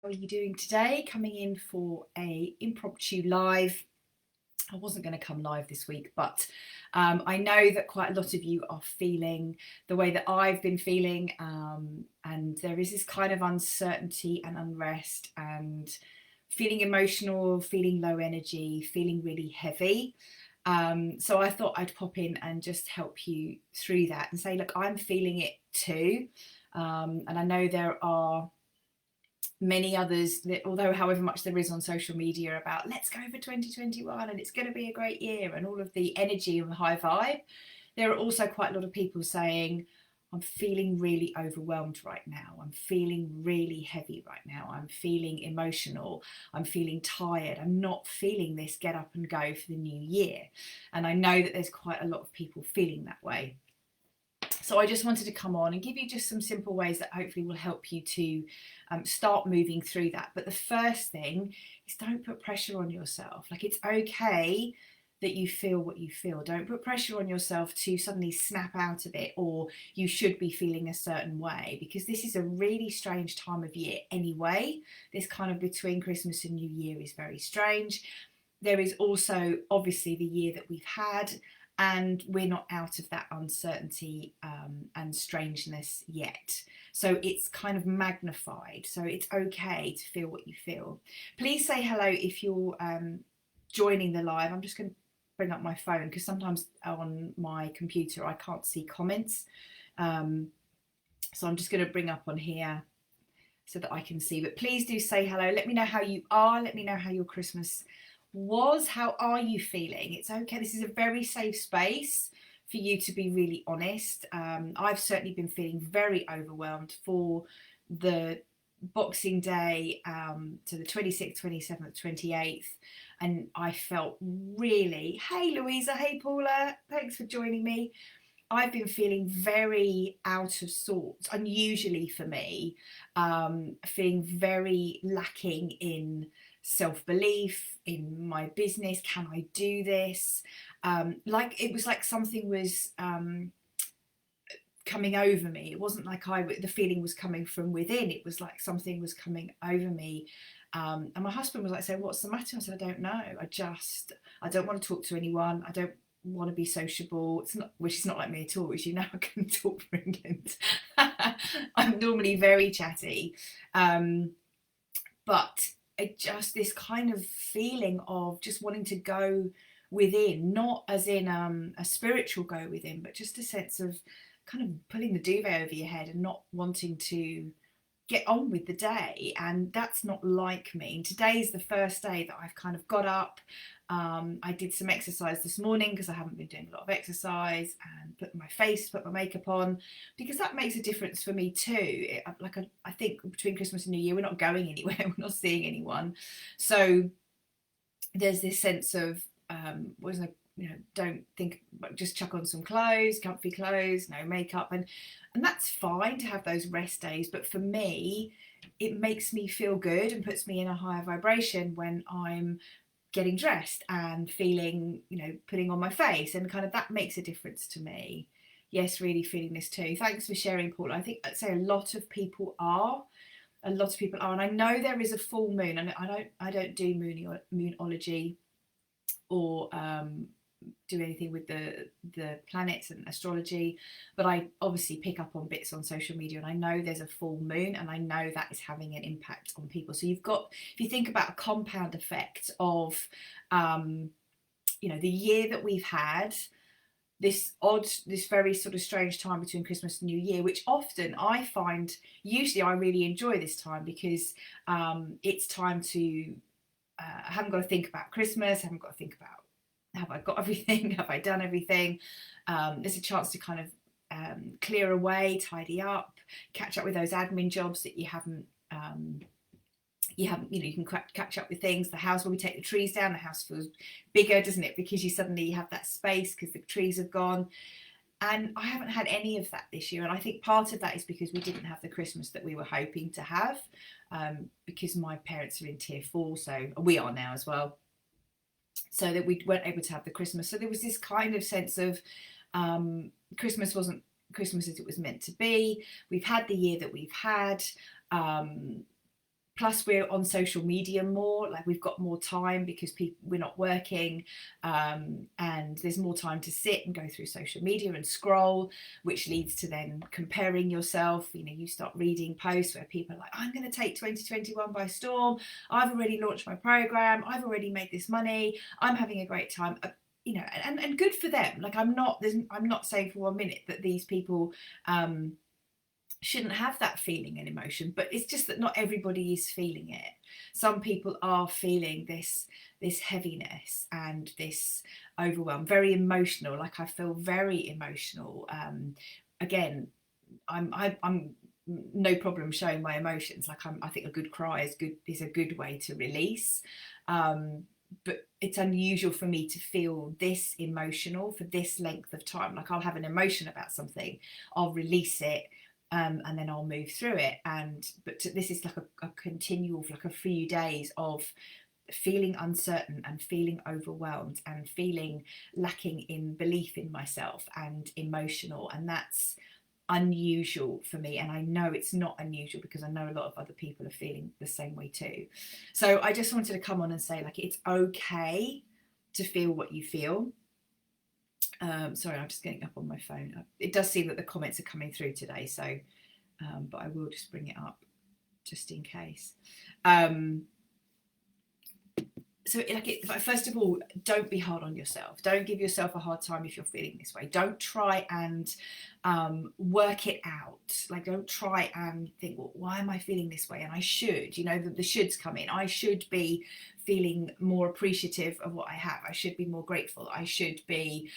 How are you doing today? Coming in for a impromptu live. I wasn't going to come live this week, but I know that quite a lot of you are feeling the way that I've been feeling, and there is this kind of uncertainty and unrest and feeling emotional, feeling low energy, feeling really heavy. So I thought I'd pop in and just help you through that and say, look, I'm feeling it too. And I know there are many others that, although however much there is on social media about let's go for 2021 and it's going to be a great year and all of the energy and the high vibe, there are also quite a lot of people saying, I'm feeling really overwhelmed right now, I'm feeling really heavy right now, I'm feeling emotional, I'm feeling tired, I'm not feeling this get up and go for the new year. And I know that there's quite a lot of people feeling that way. So I just wanted to come on and give you just some simple ways that hopefully will help you to start moving through that. But the first thing is, don't put pressure on yourself. Like, it's okay that you feel what you feel. Don't put pressure on yourself to suddenly snap out of it, or you should be feeling a certain way, because this is a really strange time of year anyway. This kind of between Christmas and New Year is very strange. There is also obviously the year that we've had, and we're not out of that uncertainty and strangeness yet. So it's kind of magnified. So it's okay to feel what you feel. Please say hello if you're joining the live. I'm just going to bring up my phone because sometimes on my computer I can't see comments. So I'm just going to bring up on here so that I can see. But please do say hello. Let me know how you are. Let me know how your Christmas was. How are you feeling? It's okay. This is a very safe space for you to be really honest. I've certainly been feeling very overwhelmed for the Boxing Day to the 26th, 27th, 28th, and I felt really, hey Louisa, hey Paula, thanks for joining me. I've been feeling very out of sorts, unusually for me, feeling very lacking in self-belief in my business. Can I do this? Like it was like something was coming over me. It wasn't like the feeling was coming from within. It was like something was coming over me. And my husband was like saying, what's the matter? I said, I don't know. I don't want to talk to anyone. I don't want to be sociable. It's not, which is not like me at all, as you know. I can talk for England. I'm normally very chatty. But it just, this kind of feeling of just wanting to go within, not as in a spiritual go within, but just a sense of kind of pulling the duvet over your head and not wanting to get on with the day. And that's not like me. And today's the first day that I've kind of got up. I did some exercise this morning because I haven't been doing a lot of exercise, and put my makeup on, because that makes a difference for me too. I think between Christmas and New Year, we're not going anywhere, we're not seeing anyone. So there's this sense of, don't think, just chuck on some clothes, comfy clothes, no makeup, and that's fine to have those rest days. But for me, it makes me feel good and puts me in a higher vibration when I'm getting dressed and feeling, putting on my face, and kind of that makes a difference to me. Yes, really feeling this too. Thanks for sharing, Paul. I think I'd say a lot of people are. And I know there is a full moon, and I don't do moonology or do anything with the planets and astrology, but I obviously pick up on bits on social media, and I know there's a full moon, and I know that is having an impact on people. So you've got, if you think about a compound effect of the year that we've had, this very sort of strange time between Christmas and New Year, which often I find, usually I really enjoy this time because it's time to I haven't got to think about Christmas, I haven't got to think about, have I got everything? Have I done everything? There's a chance to kind of clear away, tidy up, catch up with those admin jobs that you haven't, you can catch up with things. The house, when we take the trees down, the house feels bigger, doesn't it? Because you suddenly have that space because the trees have gone. And I haven't had any of that this year. And I think part of that is because we didn't have the Christmas that we were hoping to have, because my parents are in tier 4, so we are now as well. So that we weren't able to have the Christmas. So there was this kind of sense of Christmas wasn't Christmas as it was meant to be. We've had the year that we've had. plus we're on social media more, like we've got more time because we're not working, and there's more time to sit and go through social media and scroll, which leads to then comparing yourself. You know, you start reading posts where people are like, I'm going to take 2021 by storm, I've already launched my program, I've already made this money, I'm having a great time. You know, and good for them. Like I'm not saying for 1 minute that these people shouldn't have that feeling and emotion, but it's just that not everybody is feeling it. Some people are feeling this heaviness and this overwhelm, very emotional. Like I feel very emotional. Again, I'm no problem showing my emotions. Like I think a good cry is a good way to release. But it's unusual for me to feel this emotional for this length of time. Like I'll have an emotion about something, I'll release it, and then I'll move through it. But this is like a continual, like a few days of feeling uncertain and feeling overwhelmed and feeling lacking in belief in myself and emotional. And that's unusual for me, and I know it's not unusual because I know a lot of other people are feeling the same way too. So I just wanted to come on and say, like, it's okay to feel what you feel. Sorry, I'm just getting up on my phone. It does seem that the comments are coming through today, so but I will just bring it up just in case. So like first of all, don't be hard on yourself. Don't give yourself a hard time if you're feeling this way. Don't try and work it out. Like don't try and think, well, why am I feeling this way? And I should, you know, the shoulds come in. I should be feeling more appreciative of what I have. I should be more grateful. I should be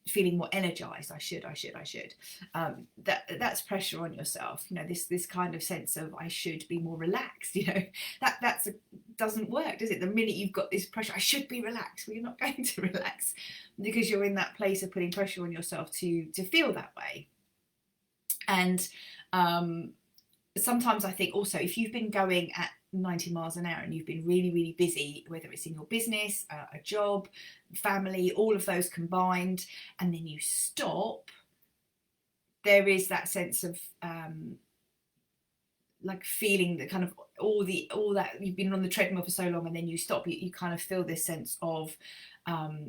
feeling more energized. I should. That's pressure on yourself. You know, this kind of sense of I should be more relaxed. You know, that's doesn't work, does it? The minute you've got this pressure, I should be relaxed. Well, you're not going to relax because you're in that place of putting pressure on yourself to feel that way. And sometimes I think also if you've been going at 90 miles an hour and you've been really, really busy, whether it's in your business, a job, family, all of those combined, and then you stop, there is that sense of like feeling that kind of all that you've been on the treadmill for so long and then you stop, you kind of feel this sense of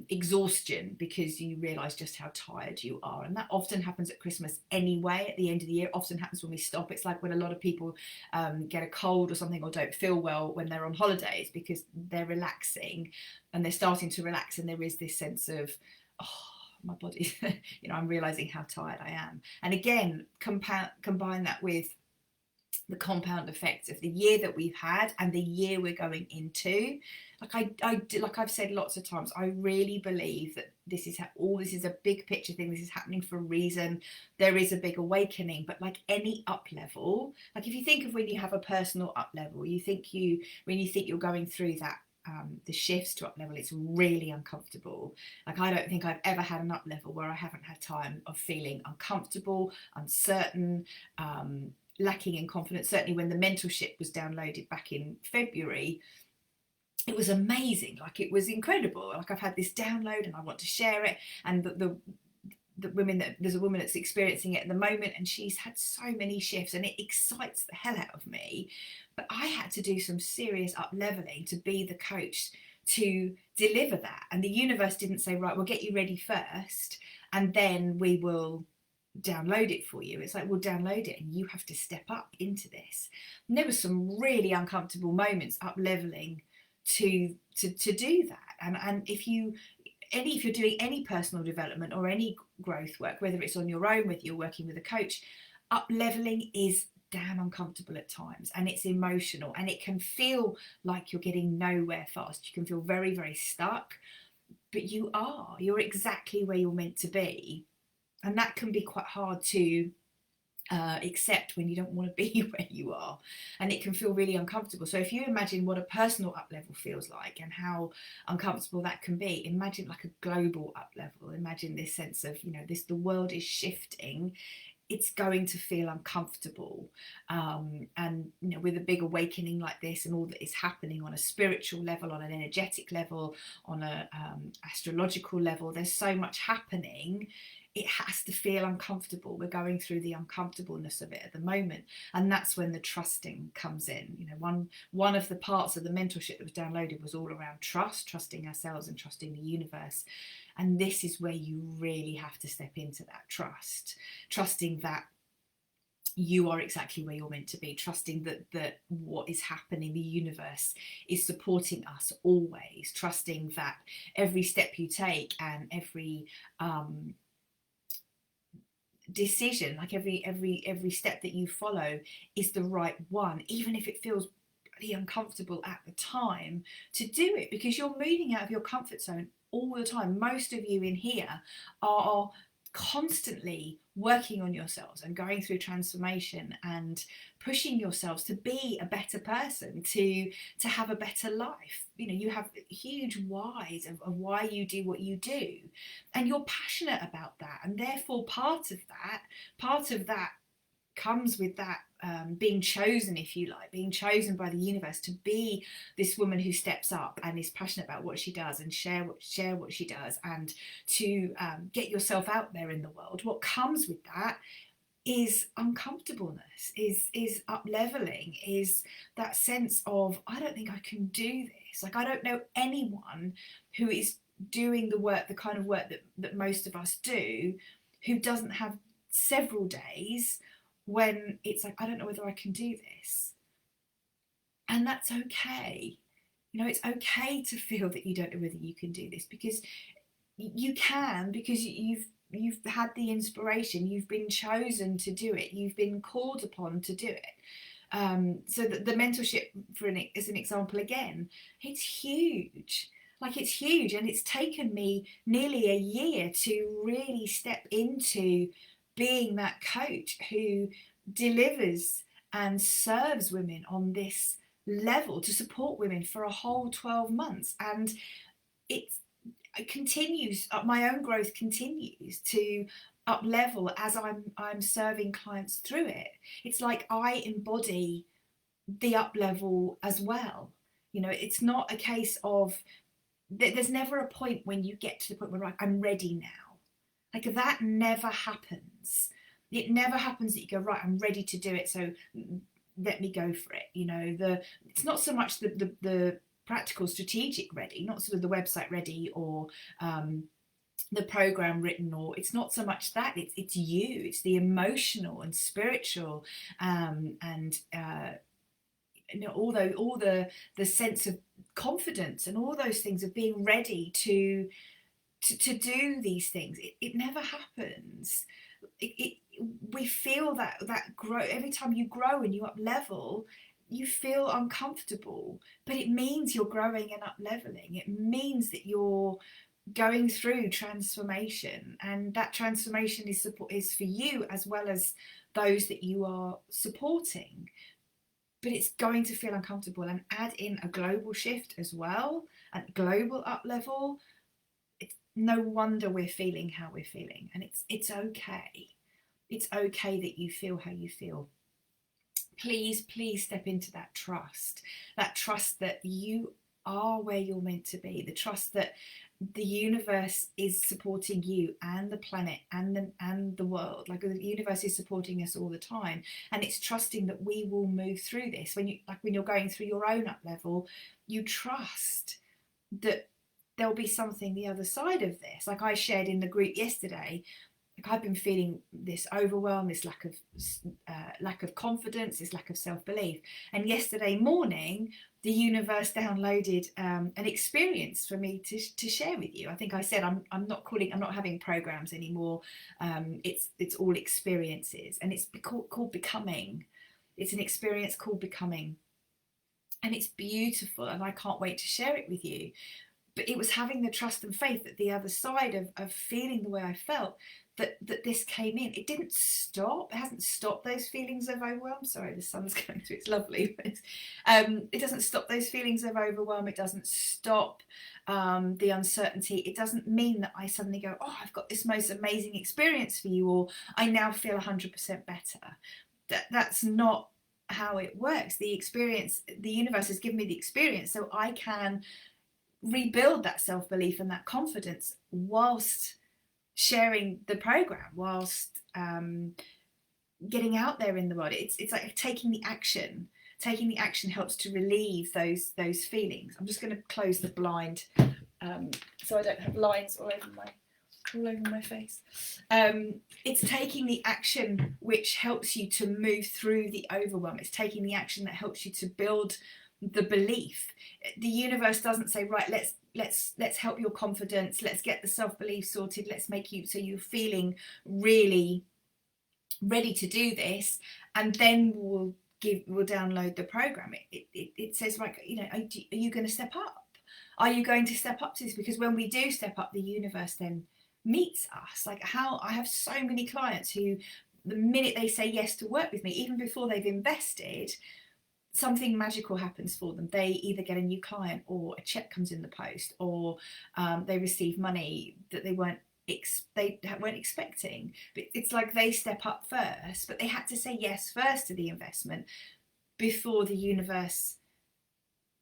exhaustion because you realize just how tired you are. And that often happens at Christmas anyway. At the end of the year, often happens when we stop. It's like when a lot of people get a cold or something or don't feel well when they're on holidays because they're relaxing and they're starting to relax, and there is this sense of, oh, my body, you know, I'm realizing how tired I am. And again, combine that with the compound effects of the year that we've had and the year we're going into. Like I've said lots of times, I really believe that this is a big picture thing. This is happening for a reason. There is a big awakening, but like any up level, like if you think of when you have a personal up level, when you think you're going through that, the shifts to up level, it's really uncomfortable. Like I don't think I've ever had an up level where I haven't had time of feeling uncomfortable, uncertain, lacking in confidence. Certainly when the mentorship was downloaded back in February, it was amazing. Like it was incredible. Like I've had this download and I want to share it. And the women there's a woman that's experiencing it at the moment, and she's had so many shifts and it excites the hell out of me. But I had to do some serious up leveling to be the coach to deliver that. And the universe didn't say, right, we'll get you ready first and then we will download it for you. It's like, we'll download it and you have to step up into this. And there were some really uncomfortable moments up leveling to do that. And if you're doing any personal development or any growth work, whether it's on your own, whether you're working with a coach, up leveling is damn uncomfortable at times, and it's emotional, and it can feel like you're getting nowhere fast. You can feel very, very stuck, but you're exactly where you're meant to be. And that can be quite hard to accept when you don't want to be where you are, and it can feel really uncomfortable. So if you imagine what a personal up level feels like and how uncomfortable that can be, imagine like a global up level. Imagine this sense of, you know, the world is shifting. It's going to feel uncomfortable, and you know, with a big awakening like this and all that is happening on a spiritual level, on an energetic level, on a astrological level, there's so much happening. it has to feel uncomfortable. We're going through the uncomfortableness of it at the moment, and that's when the trusting comes in. You know, one of the parts of the mentorship that was downloaded was all around trusting ourselves and trusting the universe. And this is where you really have to step into that trusting that you are exactly where you're meant to be, trusting that what is happening, the universe is supporting us always, trusting that every step you take and every decision, like every step that you follow is the right one, even if it feels really uncomfortable at the time, to do it, because you're moving out of your comfort zone all the time. Most of you in here are constantly working on yourselves and going through transformation and pushing yourselves to be a better person, to have a better life. You know, you have huge whys of why you do what you do, and you're passionate about that, and therefore part of that comes with that being chosen, if you like, being chosen by the universe to be this woman who steps up and is passionate about what she does and share what she does, and to get yourself out there in the world. What comes with that is uncomfortableness, is up leveling, is that sense of, I don't think I can do this. Like, I don't know anyone who is doing the work, the kind of work that most of us do, who doesn't have several days when it's like, I don't know whether I can do this. And that's okay. You know, it's okay to feel that you don't know whether you can do this, because you can, because you've had the inspiration, you've been chosen to do it, you've been called upon to do it. So the mentorship, as an example again, it's huge. Like, it's huge, and it's taken me nearly a year to really step into being that coach who delivers and serves women on this level, to support women for a whole 12 months. And it continues, my own growth continues to up level as I'm serving clients through it. It's like I embody the up level as well. You know, it's not a case of, there's never a point when you get to the point where, right, I'm ready now. Like, that never happens. It never happens that you go, right, I'm ready to do it, so let me go for it. You know, it's not so much the practical strategic ready, not sort of the website ready, or the program written, or it's not so much that, it's you, it's the emotional and spiritual and you know, all the sense of confidence and all those things of being ready to do these things. It never happens. We feel that grow every time you grow and you up level. You feel uncomfortable, but it means you're growing and up leveling. It means that you're going through transformation, and that transformation is for you as well as those that you are supporting. But it's going to feel uncomfortable, and add in a global shift as well, and global up level. It's no wonder we're feeling how we're feeling, and it's okay. It's okay that you feel how you feel. Please step into that trust that you are where you're meant to be, the trust that the universe is supporting you and the planet and the world. Like, the universe is supporting us all the time, and it's trusting that we will move through this. When you're going through your own up level, you trust that there'll be something the other side of this. Like I shared in the group yesterday, like, I've been feeling this overwhelm, this lack of confidence, this lack of self-belief. And yesterday morning, the universe downloaded an experience for me to share with you. I think I said I'm not having programs anymore. It's all experiences, and it's called Becoming. It's an experience called Becoming, and it's beautiful, and I can't wait to share it with you. But it was having the trust and faith that the other side of feeling the way I felt, that this came in. It didn't stop. It hasn't stopped those feelings of overwhelm. Sorry, the sun's going through. It's lovely. It doesn't stop those feelings of overwhelm. It doesn't stop the uncertainty. It doesn't mean that I suddenly go, oh, I've got this most amazing experience for you, or I now feel 100% better. That's not how it works. The experience, the universe has given me the experience so I can rebuild that self-belief and that confidence whilst sharing the program, whilst getting out there in the world. It's like taking the action. Taking the action helps to relieve those feelings. I'm just going to close the blind so I don't have lines all over my face. It's taking the action which helps you to move through the overwhelm. It's taking the action that helps you to build the belief. The universe doesn't say, right, let's help your confidence, let's get the self-belief sorted, let's make you so you're feeling really ready to do this, and then we'll download the program. It says, like, you know, are you going to step up? Are you going to step up to this? Because when we do step up, the universe then meets us. Like, how I have so many clients who, the minute they say yes to work with me, even before they've invested, something magical happens for them. They either get a new client, or a check comes in the post, or they receive money that they weren't expecting. But it's like they step up first, but they had to say yes first to the investment before the universe,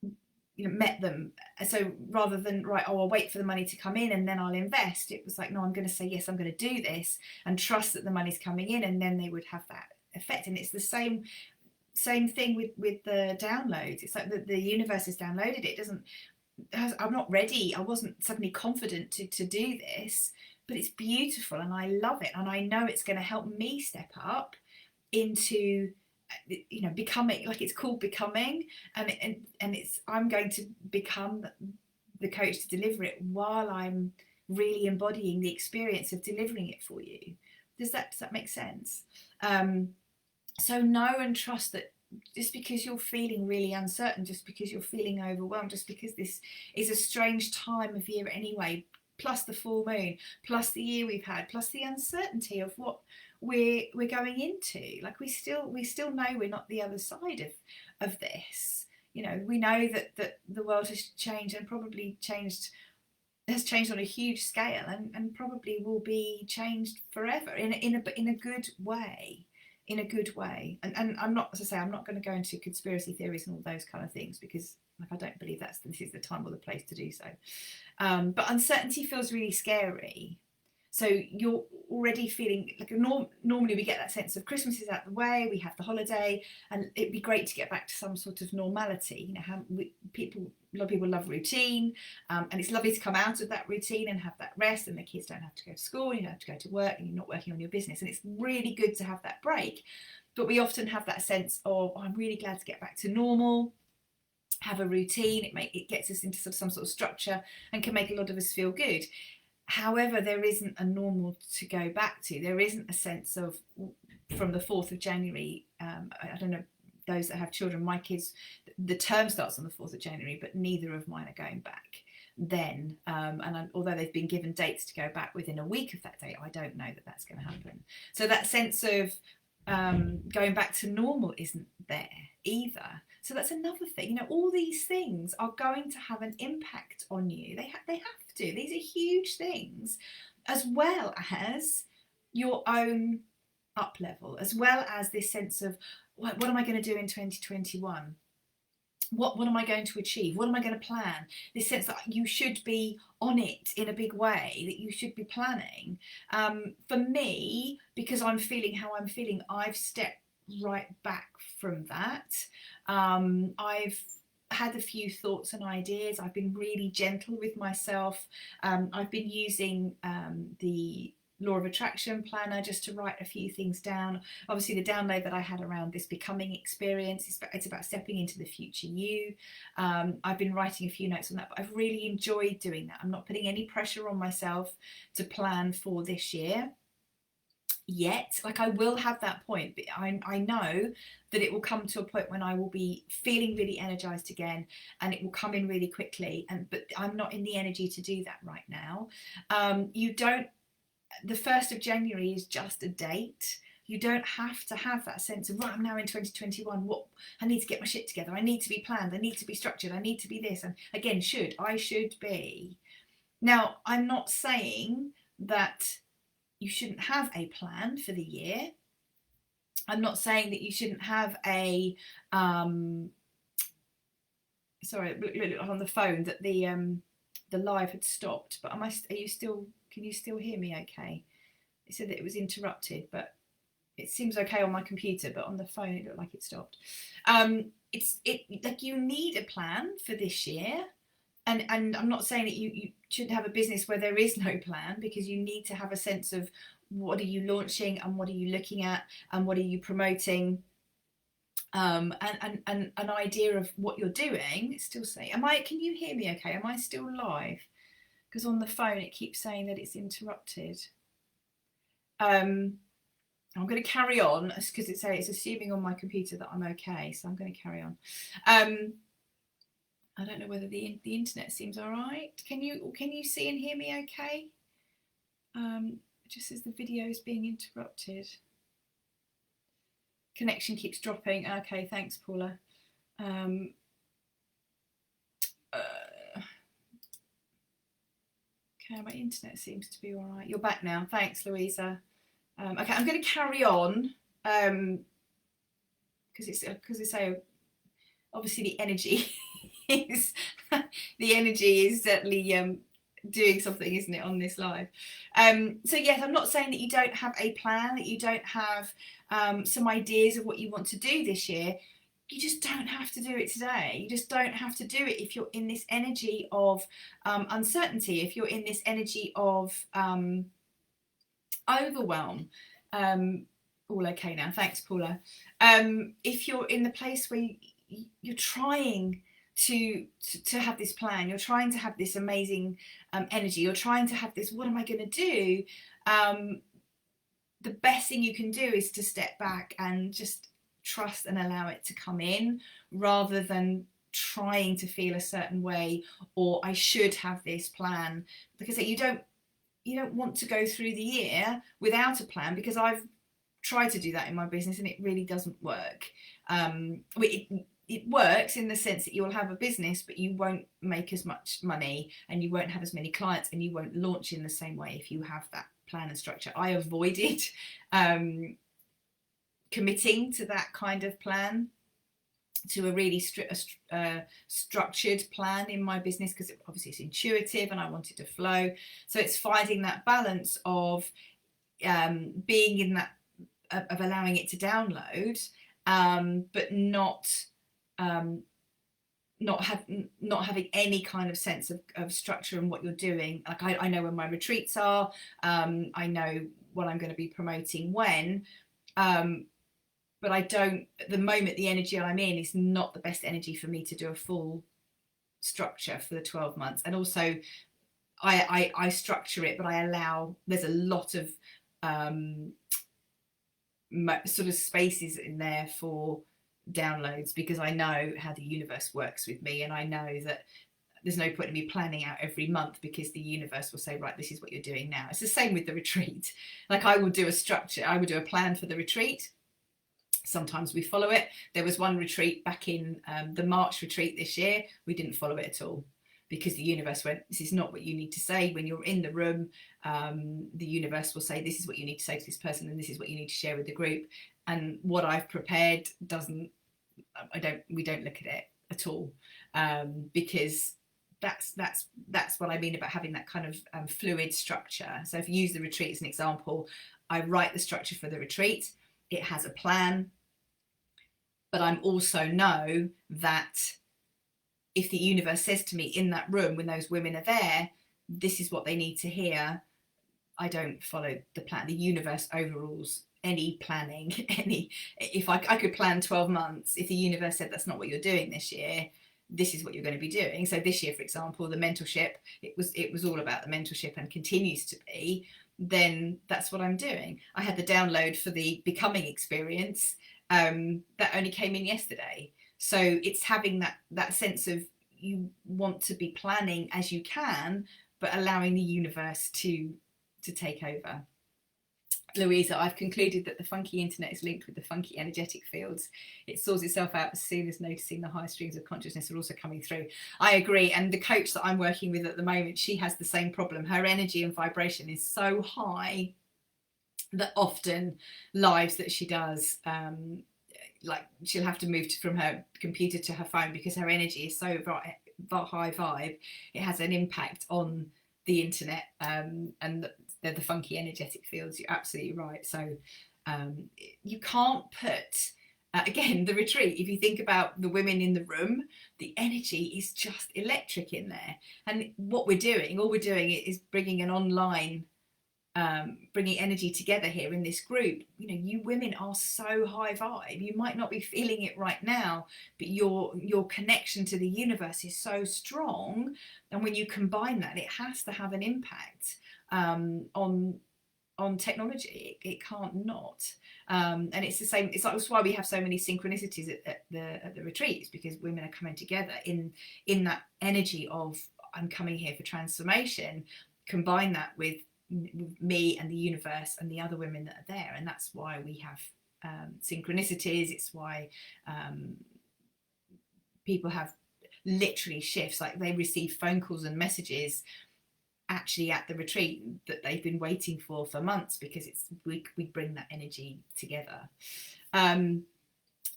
you know, met them. So rather than, right, oh, I'll wait for the money to come in and then I'll invest, it was like, no, I'm going to say yes, I'm going to do this and trust that the money's coming in, and then they would have that effect. And it's the same thing with the downloads. It's like the universe has downloaded it. I'm not ready, I wasn't suddenly confident to do this, but it's beautiful and I love it, and I know it's going to help me step up into, you know, becoming, like it's called becoming, and it's, I'm going to become the coach to deliver it while I'm really embodying the experience of delivering it for you. Does that make sense? So know and trust that just because you're feeling really uncertain, just because you're feeling overwhelmed, just because this is a strange time of year anyway, plus the full moon, plus the year we've had, plus the uncertainty of what we're going into, like we still know we're not the other side of this. You know, we know that the world has changed, and probably has changed on a huge scale, and probably will be changed forever in a good way. In a good way. And I'm not, as I say, I'm not going to go into conspiracy theories and all those kind of things, because, like, I don't believe this is the time or the place to do so. But uncertainty feels really scary. So you're already feeling like normally we get that sense of Christmas is out the way, we have the holiday, and it'd be great to get back to some sort of normality. You know, a lot of people love routine, and it's lovely to come out of that routine and have that rest, and the kids don't have to go to school, you don't have to go to work, and you're not working on your business, and it's really good to have that break. But we often have that sense of, oh, I'm really glad to get back to normal, have a routine. It gets us into some sort of structure and can make a lot of us feel good. However, there isn't a normal to go back to. There isn't a sense of, from the 4th of January, I don't know, those that have children, my kids, the term starts on the 4th of January, but neither of mine are going back then. Although they've been given dates to go back within a week of that date, I don't know that that's going to happen. So that sense of going back to normal isn't there either. So that's another thing. You know, all these things are going to have an impact on you. They have to. These are huge things, as well as your own up level, as well as this sense of, what am I going to do in 2021? What am I going to achieve? What am I going to plan? This sense that you should be on it in a big way, that you should be planning. For me, because I'm feeling how I'm feeling, I've stepped right back from that. I've had a few thoughts and ideas. I've been really gentle with myself. I've been using the Law of Attraction planner just to write a few things down. Obviously, the download that I had around this becoming experience, it's about stepping into the future you. I've been writing a few notes on that, but I've really enjoyed doing that. I'm not putting any pressure on myself to plan for this year yet. Like, I will have that point, but I know that it will come to a point when I will be feeling really energized again, and it will come in really quickly, but I'm not in the energy to do that right now. The 1st of January is just a date. You don't have to have that sense of, right, I'm now in 2021, what, I need to get my shit together, I need to be planned, I need to be structured, I need to be this. And again, I should be. Now, I'm not saying that you shouldn't have a plan for the year. I'm not saying that you shouldn't have a sorry, look on the phone that the the live had stopped, but are you still, can you still hear me okay? It said that it was interrupted, but it seems okay on my computer, but on the phone it looked like it stopped. It's like you need a plan for this year. And I'm not saying that you shouldn't have a business where there is no plan, because you need to have a sense of what are you launching and what are you looking at and what are you promoting, and an idea of what you're doing. It's still saying, can you hear me okay? Am I still live? Because on the phone it keeps saying that it's interrupted. I'm going to carry on because it's assuming on my computer that I'm okay, so I'm going to carry on. I don't know whether the internet seems all right. Can you see and hear me okay? It just says the video is being interrupted. Connection keeps dropping. Okay, thanks, Paula. Okay, my internet seems to be all right. You're back now. Thanks, Louisa. Okay, I'm going to carry on because it's so obviously the energy is certainly doing something, isn't it, on this live? So yes, I'm not saying that you don't have a plan, that you don't have some ideas of what you want to do this year. You just don't have to do it today. You just don't have to do it if you're in this energy of uncertainty, if you're in this energy of overwhelm. All okay now, thanks, Paula. If you're in the place where you're trying to have this plan, you're trying to have this amazing energy, you're trying to have this, what am I going to do? The best thing you can do is to step back and just trust and allow it to come in, rather than trying to feel a certain way, or I should have this plan, because you don't want to go through the year without a plan, because I've tried to do that in my business and it really doesn't work. It works in the sense that you'll have a business, but you won't make as much money and you won't have as many clients and you won't launch in the same way if you have that plan and structure. I avoided committing to that kind of plan, to a really structured plan in my business, because obviously it's intuitive and I wanted to flow. So it's finding that balance of being in that, of allowing it to download, but not having any kind of sense of structure in what you're doing. Like I know when my retreats are, I know what I'm going to be promoting when, but I don't, at the moment, the energy I'm in is not the best energy for me to do a full structure for the 12 months. And also I structure it, but I allow, there's a lot of sort of spaces in there for downloads, because I know how the universe works with me, and I know that there's no point in me planning out every month, because the universe will say, right, this is what you're doing now. It's the same with the retreat. Like I will do a structure, I would do a plan for the retreat. Sometimes we follow it. There was one retreat back in the March retreat this year, we didn't follow it at all, because the universe went, this is not what you need to say when you're in the room. The universe will say, this is what you need to say to this person, and this is what you need to share with the group. And what I've prepared we don't look at it at all, because that's what I mean about having that kind of fluid structure. So if you use the retreat as an example, I write the structure for the retreat. It has a plan, but I'm also know that if the universe says to me in that room when those women are there, this is what they need to hear, I don't follow the plan. The universe overrules any planning. If I could plan 12 months, if the universe said that's not what you're doing this year, this is what you're going to be doing. So this year, for example, the mentorship, it was all about the mentorship and continues to be, then that's what I'm doing. I had the download for the becoming experience that only came in yesterday. So it's having that sense of, you want to be planning as you can, but allowing the universe to take over. Louisa, I've concluded that the funky internet is linked with the funky energetic fields. It sorts itself out as soon as noticing the high streams of consciousness are also coming through. I agree. And the coach that I'm working with at the moment, she has the same problem. Her energy and vibration is so high that often lives that she does, like she'll have to move from her computer to her phone, because her energy is so high vibe, it has an impact on the internet, and the funky energetic fields. You're absolutely right. So you can't put again, the retreat, if you think about the women in the room, the energy is just electric in there. And what we're doing, all we're doing is bringing an online, bringing energy together here in this group. You know, you women are so high vibe. You might not be feeling it right now, but your connection to the universe is so strong. And when you combine that, it has to have an impact on technology. It can't not. And it's the same. It's like, that's why we have so many synchronicities at the retreats, because women are coming together in that energy of, I'm coming here for transformation. Combine that with me and the universe and the other women that are there, and that's why we have synchronicities. It's why people have literally shifts, like they receive phone calls and messages actually at the retreat that they've been waiting for months, because we bring that energy together.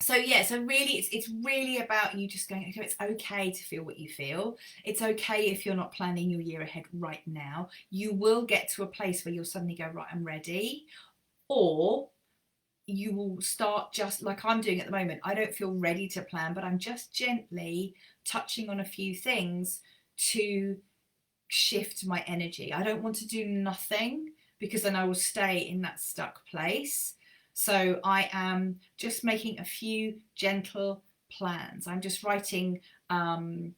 So yeah, so really it's really about you just going, okay, it's okay to feel what you feel. It's okay if you're not planning your year ahead right now. You will get to a place where you'll suddenly go, right, I'm ready. Or you will start, just like I'm doing at the moment. I don't feel ready to plan, but I'm just gently touching on a few things to shift my energy. I don't want to do nothing, because then I will stay in that stuck place. So I am just making a few gentle plans. I'm just writing some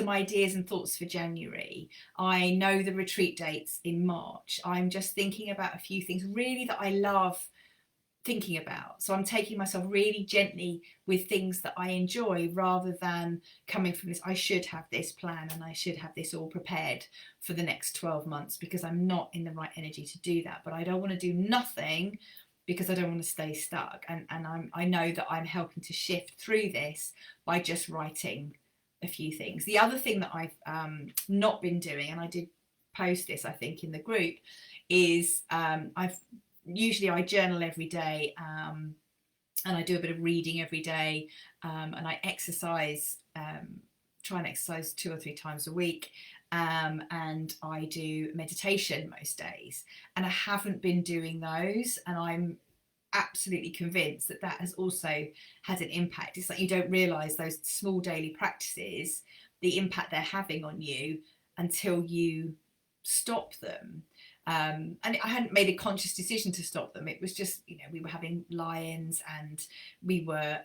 ideas and thoughts for January. I know the retreat dates in March. I'm just thinking about a few things really that I love thinking about. So I'm taking myself really gently with things that I enjoy, rather than coming from this, I should have this plan and I should have this all prepared for the next 12 months, because I'm not in the right energy to do that. But I don't want to do nothing, because I don't want to stay stuck. And I know that I'm helping to shift through this by just writing a few things. The other thing that I've not been doing, and I did post this, I think, in the group, is usually I journal every day, and I do a bit of reading every day, and I exercise, try and exercise 2 or 3 times a week, and I do meditation most days. And I haven't been doing those, and I'm absolutely convinced that that has also had an impact. It's like you don't realise those small daily practices, the impact they're having on you, until you stop them. And I hadn't made a conscious decision to stop them. It was just, you know, we were having lions, and we were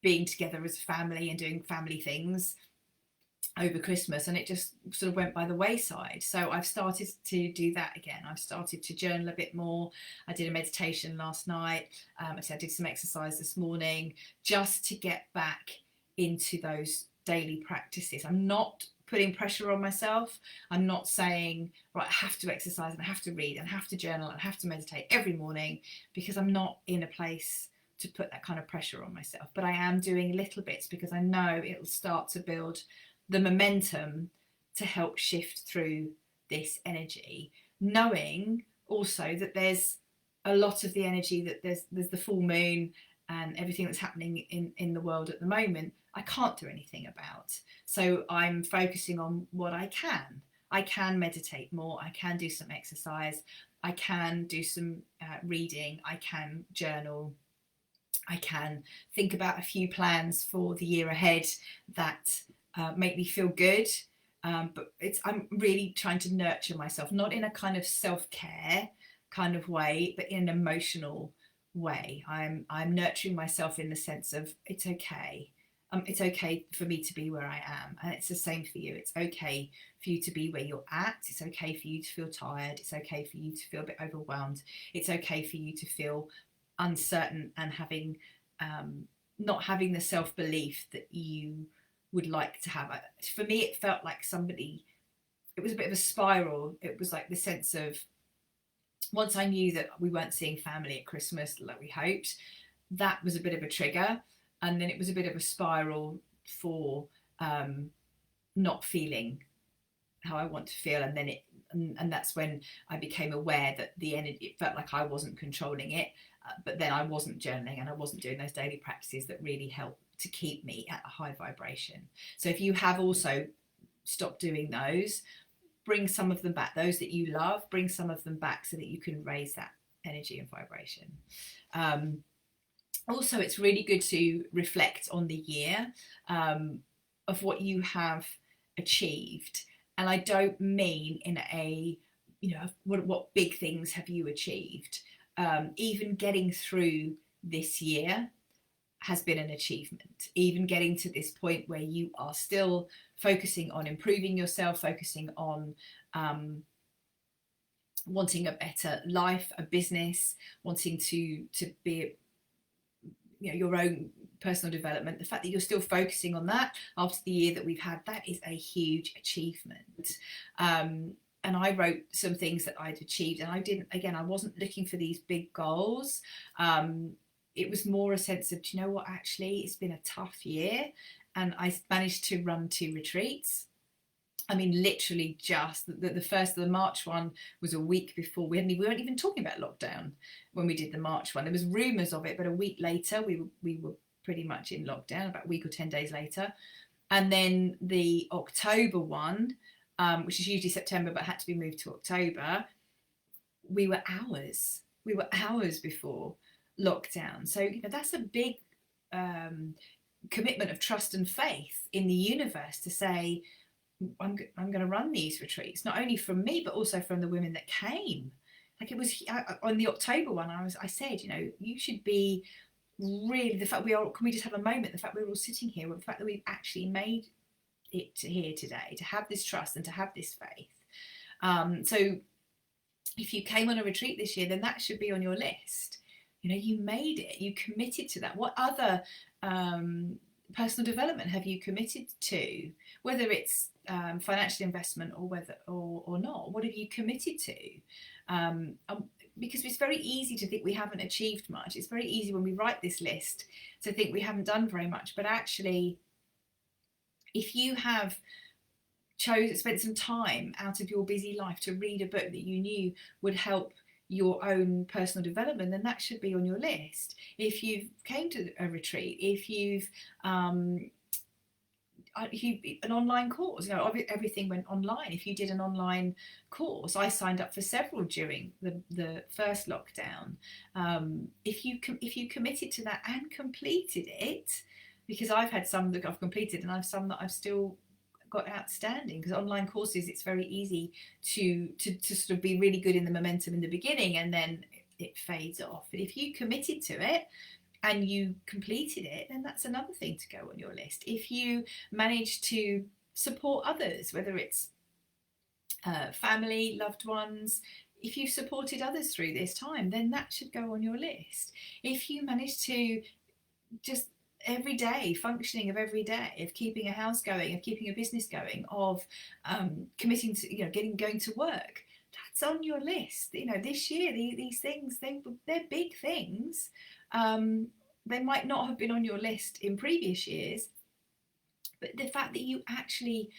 being together as a family and doing family things over Christmas, and it just sort of went by the wayside. So I've started to do that again. I've started to journal a bit more. I did a meditation last night. I did some exercise this morning, just to get back into those daily practices. I'm not putting pressure on myself. I'm not saying, right, I have to exercise and I have to read and I have to journal and I have to meditate every morning, because I'm not in a place to put that kind of pressure on myself. But I am doing little bits, because I know it'll start to build the momentum to help shift through this energy, knowing also that there's a lot of the energy, that there's the full moon and everything that's happening in the world at the moment, I can't do anything about. So I'm focusing on what I can. I can meditate more, I can do some exercise, I can do some reading, I can journal, I can think about a few plans for the year ahead that make me feel good. But I'm really trying to nurture myself, not in a kind of self-care kind of way, but in an emotional way. I'm nurturing myself in the sense of, it's okay. It's okay for me to be where I am, and it's the same for you. It's okay for you to be where you're at. It's okay for you to feel tired. It's okay for you to feel a bit overwhelmed. It's okay for you to feel uncertain and having not having the self-belief that you would like to have. For me, it felt like it was a bit of a spiral. It was like the sense of, once I knew that we weren't seeing family at Christmas like we hoped, that was a bit of a trigger. And then it was a bit of a spiral for not feeling how I want to feel. And then and that's when I became aware that the energy, it felt like I wasn't controlling it, but then I wasn't journaling and I wasn't doing those daily practices that really help to keep me at a high vibration. So if you have also stopped doing those, bring some of them back. Those that you love, bring some of them back so that you can raise that energy and vibration. Also, it's really good to reflect on the year of what you have achieved. And I don't mean in a, what big things have you achieved? Even getting through this year has been an achievement. Even getting to this point where you are still focusing on improving yourself, focusing on wanting a better life, a business, wanting to be, your own personal development. The fact that you're still focusing on that after the year that we've had, that is a huge achievement. And I wrote some things that I'd achieved, and I wasn't looking for these big goals. It was more a sense of, do you know what, actually, it's been a tough year, and I managed to run 2 retreats. I mean, literally just the first of the March one was a week before. We weren't even talking about lockdown when we did the March one. There was rumours of it, but a week later we were pretty much in lockdown, about a week or 10 days later. And then the October one, which is usually September but had to be moved to October, we were hours before lockdown. So that's a big commitment of trust and faith in the universe to say, I'm going to run these retreats, not only from me but also from the women that came. Like, it was on the October one, I said, you should be really, the fact can we just have a moment, the fact we're all sitting here, the fact that we've actually made it to here today, to have this trust and to have this faith. So if you came on a retreat this year, then that should be on your list. You made it, you committed to that. What other personal development have you committed to, whether it's financial investment or not? What have you committed to? Because it's very easy to think we haven't achieved much. It's very easy when we write this list to think we haven't done very much, but actually, if you have spent some time out of your busy life to read a book that you knew would help your own personal development, then that should be on your list. If you've came to a retreat, if you've an online course, everything went online. If you did an online course, I signed up for several during the first lockdown. If you committed to that and completed it, because I've had some that I've completed and I've some that I've still got outstanding, because online courses, it's very easy to sort of be really good in the momentum in the beginning and then it fades off. But if you committed to it and you completed it, then that's another thing to go on your list. If you manage to support others, whether it's family, loved ones, if you supported others through this time, then that should go on your list. If you manage to just functioning of every day, of keeping a house going, of keeping a business going, of committing to going to work, that's on your list. This year, these things, they're big things. They might not have been on your list in previous years, but the fact that you actually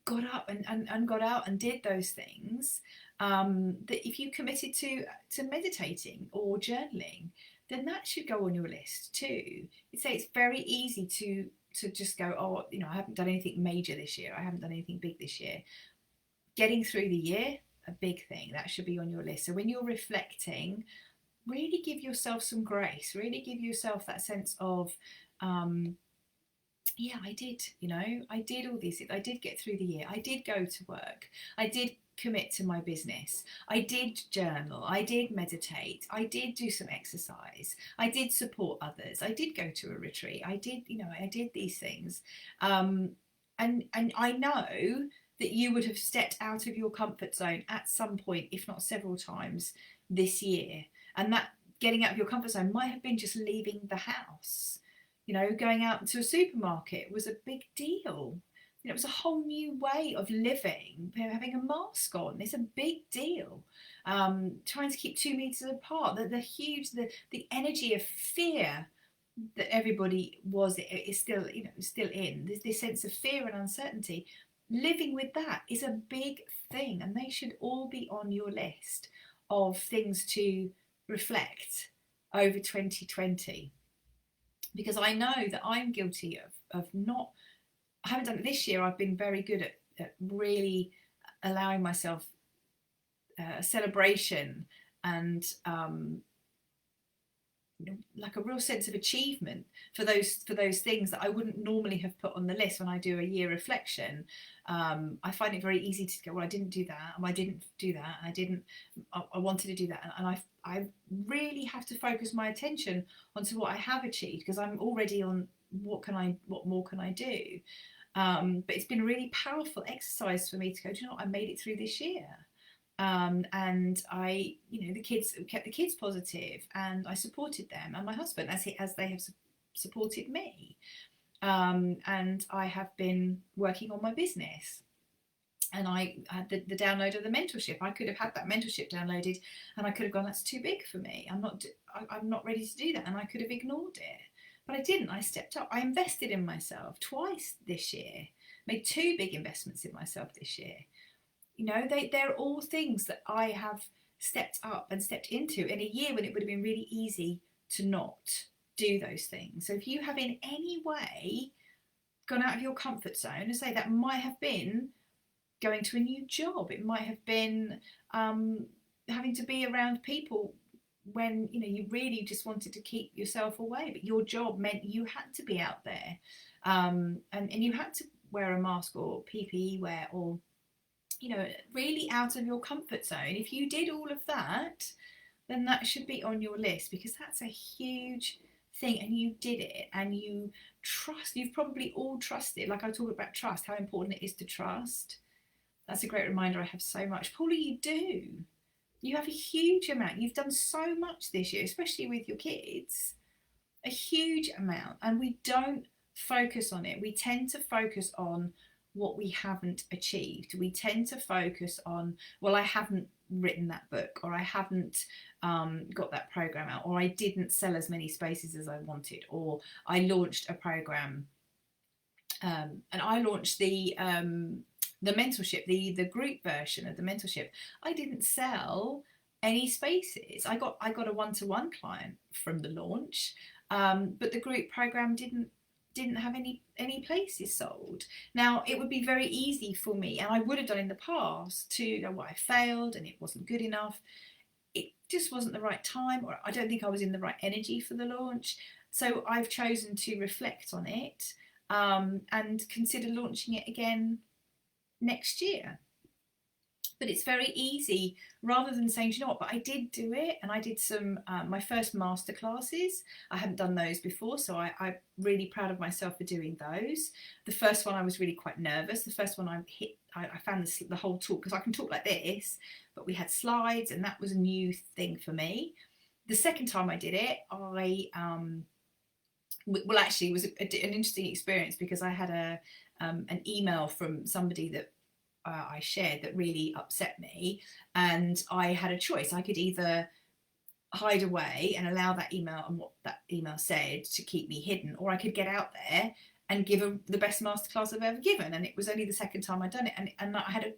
got up and got out and did those things, that if you committed to meditating or journaling, then that should go on your list too. It's very easy to just go, I haven't done anything major this year, I haven't done anything big this year. Getting through the year, a big thing, that should be on your list. So when you're reflecting, really give yourself some grace, really give yourself that sense of I did all this, I did get through the year, I did go to work, I did commit to my business, I did journal, I did meditate, I did do some exercise, I did support others, I did go to a retreat, I did these things, and I know that you would have stepped out of your comfort zone at some point, if not several times this year, and that getting out of your comfort zone might have been just leaving the house. Going out to a supermarket was a big deal. It was a whole new way of living. Having a mask on is a big deal. Trying to keep 2 meters apart. The energy of fear that everybody is still in. There's this sense of fear and uncertainty. Living with that is a big thing, and they should all be on your list of things to reflect over 2020. because I know that I'm guilty of not, I haven't done it this year. I've been very good at really allowing myself a celebration and like a real sense of achievement for those things that I wouldn't normally have put on the list when I do a year reflection. I find it very easy to go, well, I didn't do that, and I didn't do that, and I wanted to do that, and I really have to focus my attention onto what I have achieved, because I'm already on what more can I do. But it's been a really powerful exercise for me to go, do you know what, I made it through this year. And I, the kids kept the kids positive, and I supported them and my husband as they have supported me. And I have been working on my business, and I had the download of the mentorship. I could have had that mentorship downloaded, and I could have gone, that's too big for me. I'm not ready to do that, and I could have ignored it. But I didn't. I stepped up. I invested in myself twice this year. Made two big investments in myself this year. They're all things that I have stepped up and stepped into in a year when it would have been really easy to not do those things. So if you have in any way gone out of your comfort zone, and say that might have been going to a new job, it might have been having to be around people when you really just wanted to keep yourself away, but your job meant you had to be out there, and you had to wear a mask or PPE wear, or really out of your comfort zone. If you did all of that, then that should be on your list, because that's a huge thing, and you did it, and you've probably all trusted, like I talk about trust, how important it is to trust. That's a great reminder. I have so much. Paula, you do. You have a huge amount. You've done so much this year, especially with your kids, a huge amount, and we don't focus on it. We tend to focus on what we haven't achieved. We tend to focus on, well, I haven't written that book, or I haven't got that program out, or I didn't sell as many spaces as I wanted, or I launched a program, and I launched the mentorship, the group version of the mentorship. I didn't sell any spaces. I got a one-to-one client from the launch, but the group program didn't have any places sold. Now, it would be very easy for me, and I would have done in the past, to go, well, I failed and it wasn't good enough. It just wasn't the right time, or I don't think I was in the right energy for the launch. So I've chosen to reflect on it, and consider launching it again next year. But it's very easy, rather than saying, you know what, but I did do it, and I did some my first masterclasses. I hadn't done those before, so I'm really proud of myself for doing those. The first one I was really quite nervous. The first one I found the whole talk, because I can talk like this, but we had slides, and that was a new thing for me. The second time I did it, actually it was an interesting experience, because I had an email from somebody that I shared that really upset me, and I had a choice. I could either hide away and allow that email and what that email said to keep me hidden, or I could get out there and give the best masterclass I've ever given. And it was only the second time I'd done it, and I had an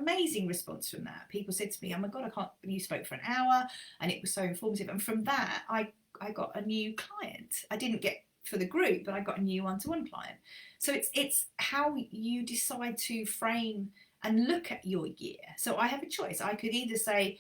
amazing response from that. People said to me, oh my God, I can't believe you spoke for an hour, and it was so informative. And from that, I got a new client. I didn't get for the group, but I got a new one-to-one client. So it's how you decide to frame and look at your year. So I have a choice. I could either say,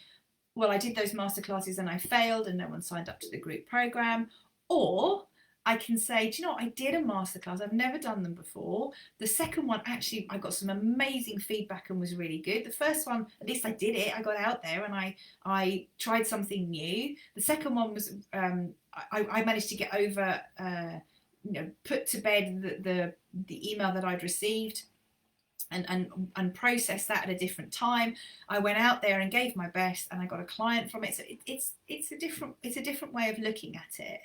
well, I did those masterclasses and I failed and no one signed up to the group program, or I can say, do you know what, I did a masterclass, I've never done them before. The second one, actually, I got some amazing feedback and was really good. The first one, at least I did it, I got out there and I tried something new. The second one was, I managed to get over, put to bed the email that I'd received, and process that at a different time. I went out there and gave my best, and I got a client from it. So it's a different way of looking at it.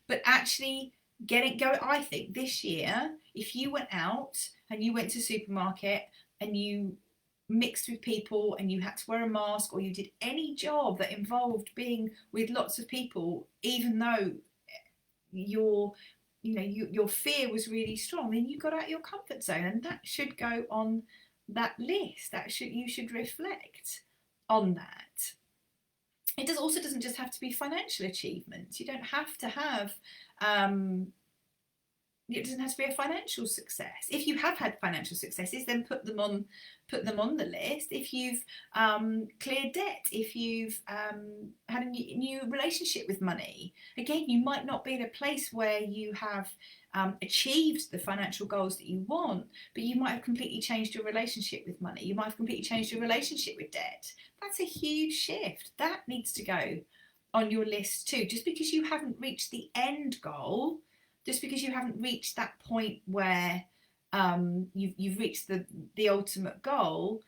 But actually I think this year, if you went out and you went to a supermarket and you mixed with people and you had to wear a mask, or you did any job that involved being with lots of people, even though your fear was really strong, then you got out of your comfort zone, and that should go on that list. You should reflect on that. it also doesn't just have to be financial achievements. You don't have to have um, it doesn't have to be a financial success. If you have had financial successes, then put them on the list. If you've cleared debt, if you've had a new relationship with money, again, you might not be in a place where you have achieved the financial goals that you want, but you might have completely changed your relationship with money. You might have completely changed your relationship with debt. That's a huge shift. That needs to go on your list too. Just because you haven't reached the end goal, just because you haven't reached that point where you've reached the ultimate goal,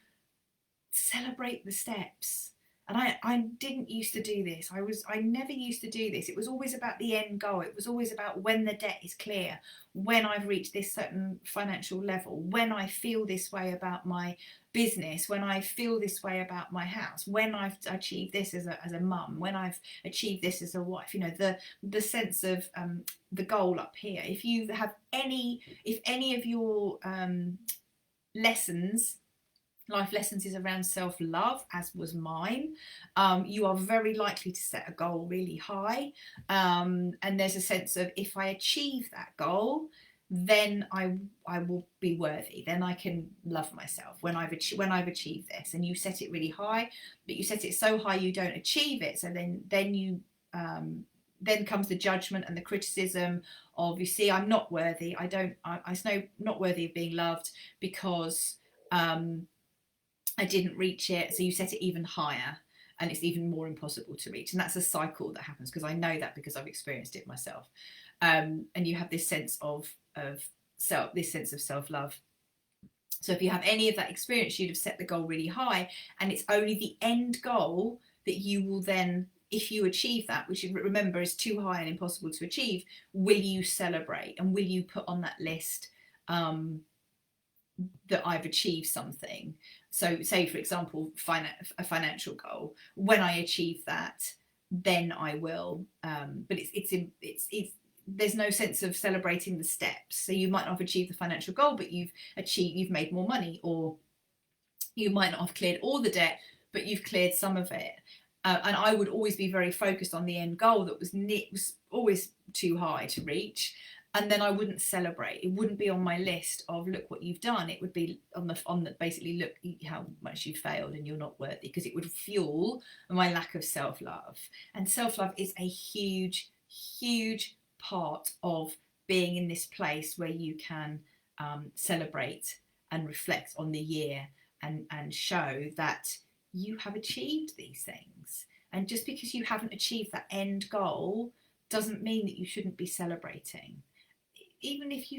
celebrate the steps. And I didn't used to do this. I never used to do this. It was always about the end goal. It was always about when the debt is clear, when I've reached this certain financial level, when I feel this way about my business, when I feel this way about my house, when I've achieved this as a mum, when I've achieved this as a wife. You know, the sense of the goal up here. If any of your life lessons is around self-love, as was mine, you are very likely to set a goal really high, and there's a sense of, if I achieve that goal, then I will be worthy, then I can love myself when I've achieved this. And you set it really high, but you set it so high you don't achieve it, so then you then comes the judgment and the criticism of, you see, I'm not worthy, I'm not worthy of being loved because I didn't reach it. So you set it even higher, and it's even more impossible to reach. And that's a cycle that happens, because I know that, because I've experienced it myself. And you have this sense of self-love. So if you have any of that experience, you'd have set the goal really high, and it's only the end goal that you will then, if you achieve that, which, remember, is too high and impossible to achieve, will you celebrate, and will you put on that list that I've achieved something. So say, for example, a financial goal, when I achieve that, then I will, but it's there's no sense of celebrating the steps. So you might not have achieved the financial goal, but you've made more money, or you might not have cleared all the debt, but you've cleared some of it. And I would always be very focused on the end goal that was always too high to reach, and then I wouldn't celebrate. It wouldn't be on my list of, look what you've done. It would be on the basically, look how much you failed and you're not worthy, because it would fuel my lack of self-love. And self-love is a huge part of being in this place where you can celebrate and reflect on the year, and show that you have achieved these things. And just because you haven't achieved that end goal doesn't mean that you shouldn't be celebrating. Even if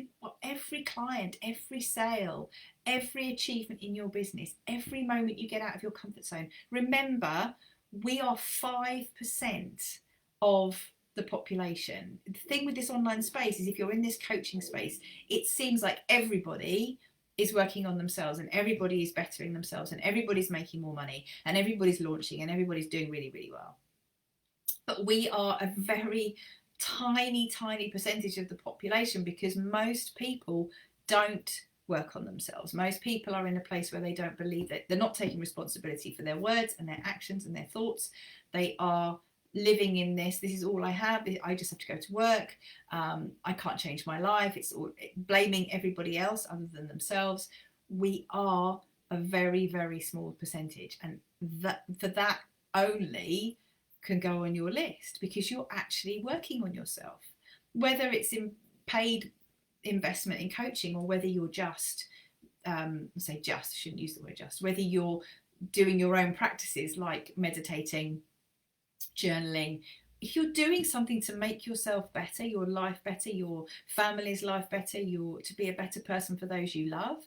every client, every sale, every achievement in your business, every moment you get out of your comfort zone, remember, we are 5% of the population. The thing with this online space is, if you're in this coaching space, it seems like everybody is working on themselves, and everybody is bettering themselves, and everybody's making more money, and everybody's launching, and everybody's doing really, really well. But we are a very tiny percentage of the population, because most people don't work on themselves. Most people are in a place where they don't believe that they're not taking responsibility for their words and their actions and their thoughts. They are living in this is all I have, I just have to go to work, I can't change my life. It's all blaming everybody else other than themselves. We are a very, very small percentage, and that only can go on your list because you're actually working on yourself, whether it's in paid investment in coaching, or whether you're just shouldn't use the word just, whether you're doing your own practices like meditating, journaling. If you're doing something to make yourself better, your life better, your family's life better, to be a better person for those you love,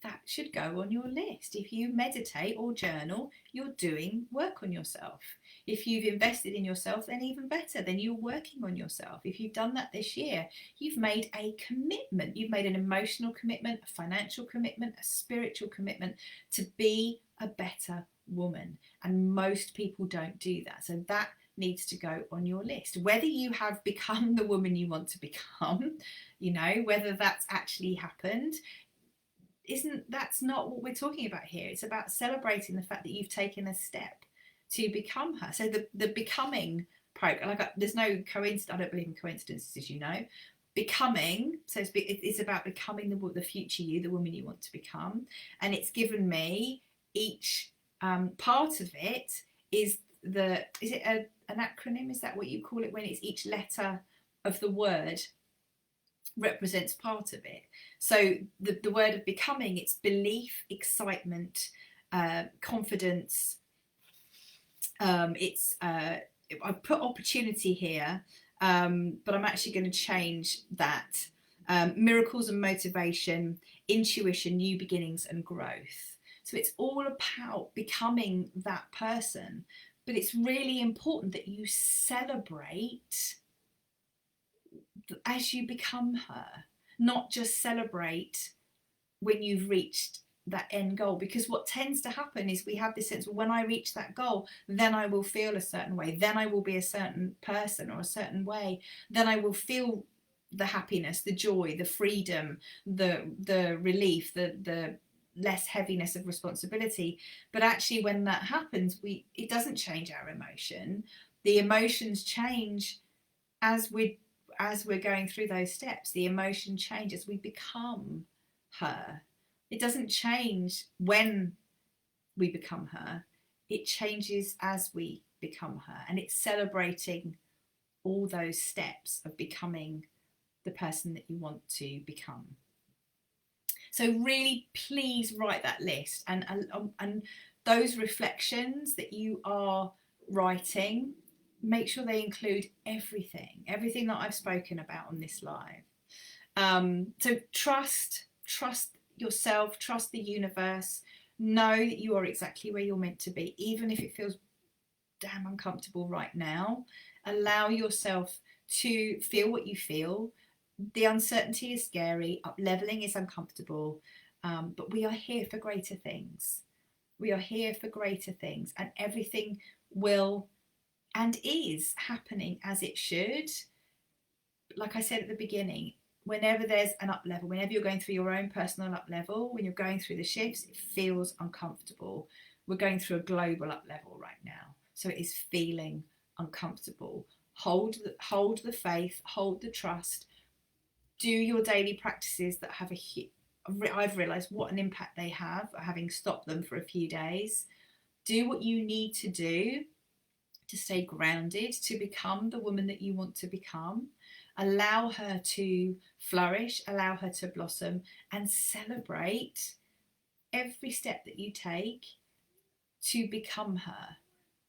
that should go on your list. If you meditate or journal, you're doing work on yourself. If you've invested in yourself, then even better, then you're working on yourself. If you've done that this year, you've made a commitment. You've made an emotional commitment, a financial commitment, a spiritual commitment to be a better woman. And most people don't do that. So that needs to go on your list. Whether you have become the woman you want to become, whether that's actually happened, that's not what we're talking about here. It's about celebrating the fact that you've taken a step to become her. So the becoming program, like there's no coincidence. I don't believe in coincidences, as you know. Becoming, so it's about becoming the future you, the woman you want to become, and it's given me each part of it is it an acronym? Is that what you call it when it's each letter of the word represents part of it? So the word of becoming, it's belief, excitement, confidence. I've put opportunity here, but I'm actually going to change that. Miracles and motivation, intuition, new beginnings and growth. So it's all about becoming that person, but it's really important that you celebrate as you become her, not just celebrate when you've reached that end goal. Because what tends to happen is we have this sense, well, when I reach that goal, then I will feel a certain way, then I will be a certain person or a certain way, then I will feel the happiness, the joy, the freedom, the relief, the less heaviness of responsibility. But actually when that happens, it doesn't change our emotion. The emotions change as we're going through those steps. The emotion changes, we become her. It doesn't change when we become her, it changes as we become her. And it's celebrating all those steps of becoming the person that you want to become. So really, please write that list, and those reflections that you are writing, make sure they include everything that I've spoken about on this live. So trust yourself, trust the universe, know that you are exactly where you're meant to be, even if it feels damn uncomfortable right now. Allow yourself to feel what you feel. The uncertainty is scary, up-leveling is uncomfortable, but we are here for greater things. We are here for greater things, and everything will and is happening as it should. Like I said at the beginning, whenever there's an up level, whenever you're going through your own personal up level, when you're going through the shifts, it feels uncomfortable. We're going through a global up level right now, so it is feeling uncomfortable. Hold the faith, hold the trust. Do your daily practices that have I've realised what an impact they have, having stopped them for a few days. Do what you need to do to stay grounded, to become the woman that you want to become. Allow her to flourish, allow her to blossom, and celebrate every step that you take to become her.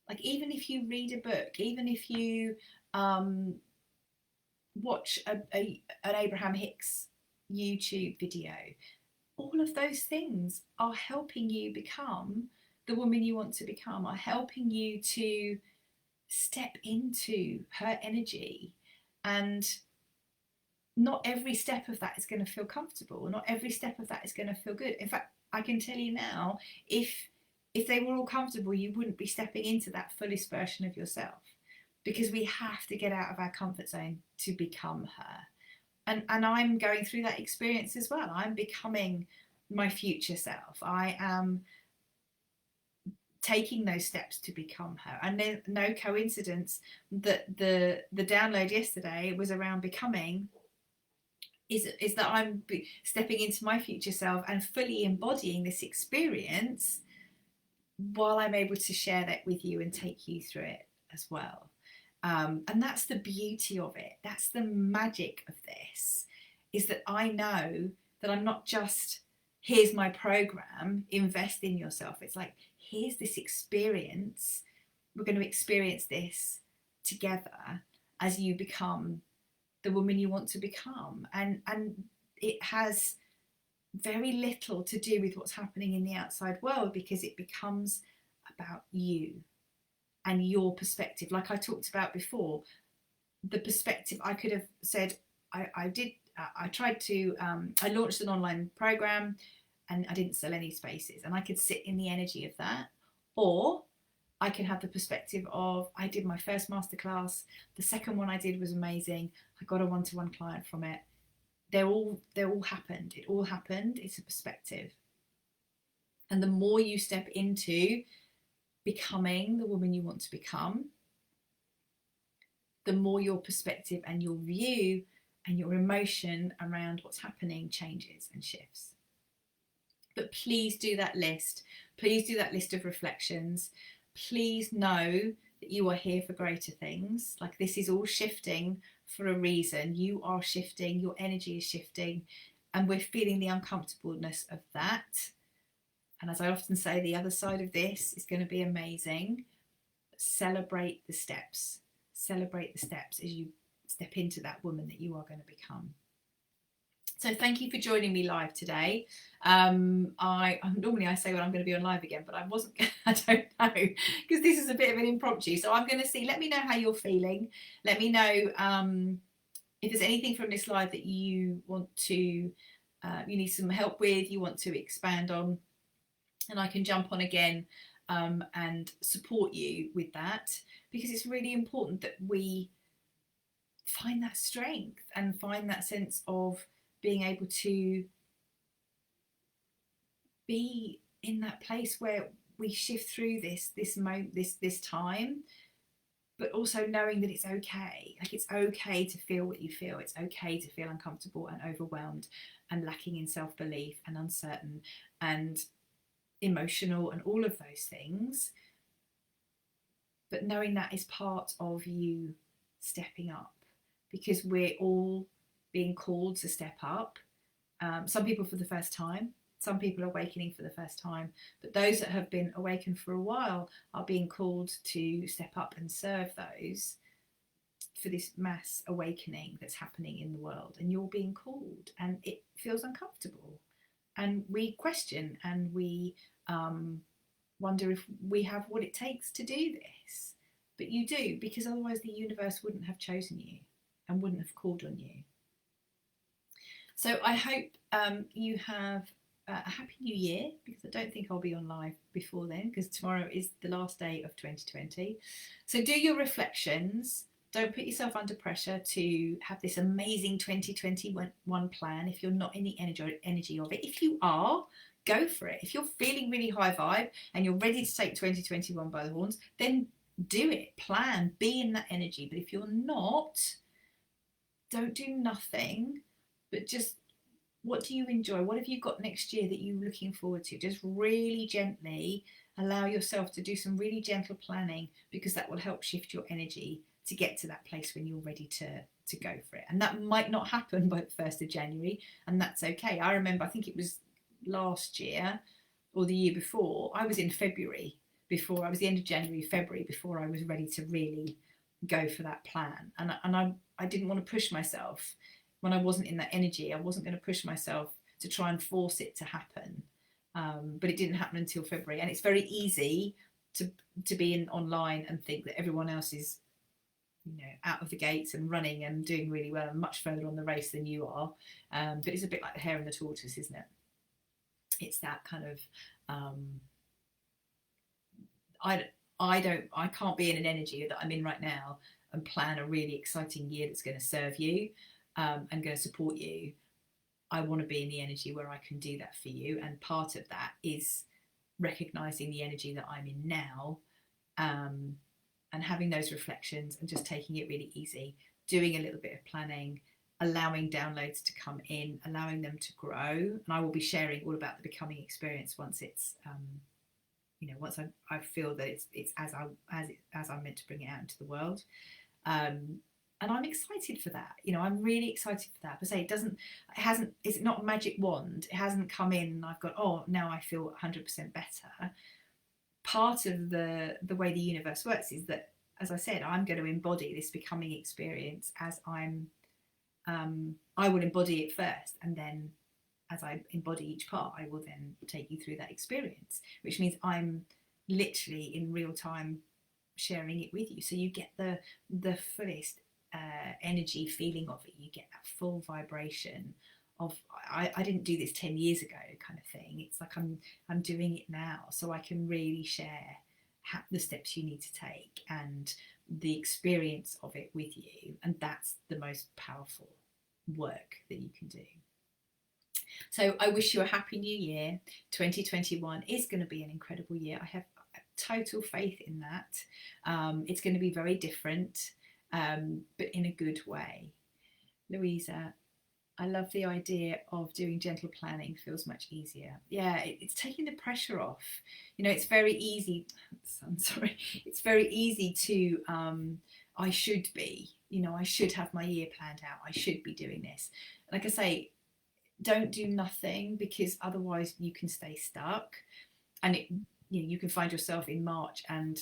Like, even if you read a book, even if you watch an Abraham Hicks YouTube video, all of those things are helping you become the woman you want to become, are helping you to step into her energy. And not every step of that is going to feel comfortable. Not every step of that is going to feel good. In fact, I can tell you now, if they were all comfortable, you wouldn't be stepping into that fullest version of yourself, because we have to get out of our comfort zone to become her. And I'm going through that experience as well. I'm becoming my future self. I am taking those steps to become her. And there's no coincidence that the download yesterday was around becoming, is that I'm stepping into my future self and fully embodying this experience while I'm able to share that with you and take you through it as well. And that's the beauty of it. That's the magic of this, is that I know that I'm not just, here's my program, invest in yourself. It's like, here's this experience. We're going to experience this together as you become the woman you want to become. And it has very little to do with what's happening in the outside world, because it becomes about you and your perspective. Like I talked about before, the perspective, I could have said, I launched an online program and I didn't sell any spaces, and I could sit in the energy of that. Or I can have the perspective of, I did my first masterclass, the second one I did was amazing, I got a one-to-one client from it. They all happened. It all happened. It's a perspective. And the more you step into becoming the woman you want to become, the more your perspective and your view and your emotion around what's happening changes and shifts. But please do that list. Please do that list of reflections. Please know that you are here for greater things. Like, this is all shifting for a reason. You are shifting, your energy is shifting, and we're feeling the uncomfortableness of that. And as I often say, the other side of this is going to be amazing. Celebrate the steps. Celebrate the steps as you step into that woman that you are going to become. So thank you for joining me live today. Normally I say when I'm going to be on live again, but I wasn't. I don't know, because this is a bit of an impromptu. So I'm going to see. Let me know how you're feeling. Let me know if there's anything from this live that you want to, you need some help with, you want to expand on, and I can jump on again and support you with that, because it's really important that we find that strength and find that sense of being able to be in that place where we shift through this time, but also knowing that it's okay. Like, it's okay to feel what you feel. It's okay to feel uncomfortable and overwhelmed and lacking in self-belief and uncertain and emotional and all of those things. But knowing that is part of you stepping up, because we're all being called to step up. Some people for the first time, some people are awakening for the first time, but those that have been awakened for a while are being called to step up and serve those for this mass awakening that's happening in the world. And you're being called, and it feels uncomfortable, and we question and we wonder if we have what it takes to do this. But you do, because otherwise the universe wouldn't have chosen you and wouldn't have called on you. So I hope you have a happy new year, because I don't think I'll be on live before then, because tomorrow is the last day of 2020. So do your reflections. Don't put yourself under pressure to have this amazing 2021 plan if you're not in the energy of it. If you are, go for it. If you're feeling really high vibe and you're ready to take 2021 by the horns, then do it. Plan, be in that energy. But if you're not, don't do nothing, but just, what do you enjoy? What have you got next year that you're looking forward to? Just really gently allow yourself to do some really gentle planning, because that will help shift your energy to get to that place when you're ready to go for it. And that might not happen by the 1st of January, and that's okay. I remember, I think it was last year or the year before, I was in February before, I was the end of January, February, before I was ready to really go for that plan. And I didn't want to push myself when I wasn't in that energy. I wasn't going to push myself to try and force it to happen. But it didn't happen until February. And it's very easy to be in online and think that everyone else is, out of the gates and running and doing really well and much further on the race than you are. But it's a bit like the hare and the tortoise, isn't it? It's that kind of, I can't be in an energy that I'm in right now and plan a really exciting year that's going to serve you and going to support you. I want to be in the energy where I can do that for you. And part of that is recognizing the energy that I'm in now, and having those reflections and just taking it really easy, doing a little bit of planning, allowing downloads to come in, allowing them to grow. And I will be sharing all about the becoming experience once it's, once I feel that it's as I'm meant to bring it out into the world. And I'm excited for that. I'm really excited for that. But say it's not a magic wand. It hasn't come in and I've got, oh, now I feel 100% better. Part of the way the universe works is that, as I said, I'm going to embody this becoming experience as I will embody it first, and then as I embody each part, I will then take you through that experience, which means I'm literally in real time sharing it with you. So you get the fullest energy feeling of it. You get that full vibration of I didn't do this 10 years ago kind of thing. It's like I'm doing it now, so I can really share the steps you need to take and the experience of it with you. And that's the most powerful work that you can do. So I wish you a happy new year. 2021 is going to be an incredible year. I have total faith in that. It's going to be very different, but in a good way. Louisa, I love the idea of doing gentle planning. Feels much easier. Yeah, it's taking the pressure off. You know, it's very easy. I'm sorry. It's very easy to. I should be. You know, I should have my year planned out. I should be doing this. Like I say, don't do nothing, because otherwise you can stay stuck, and you can find yourself in March and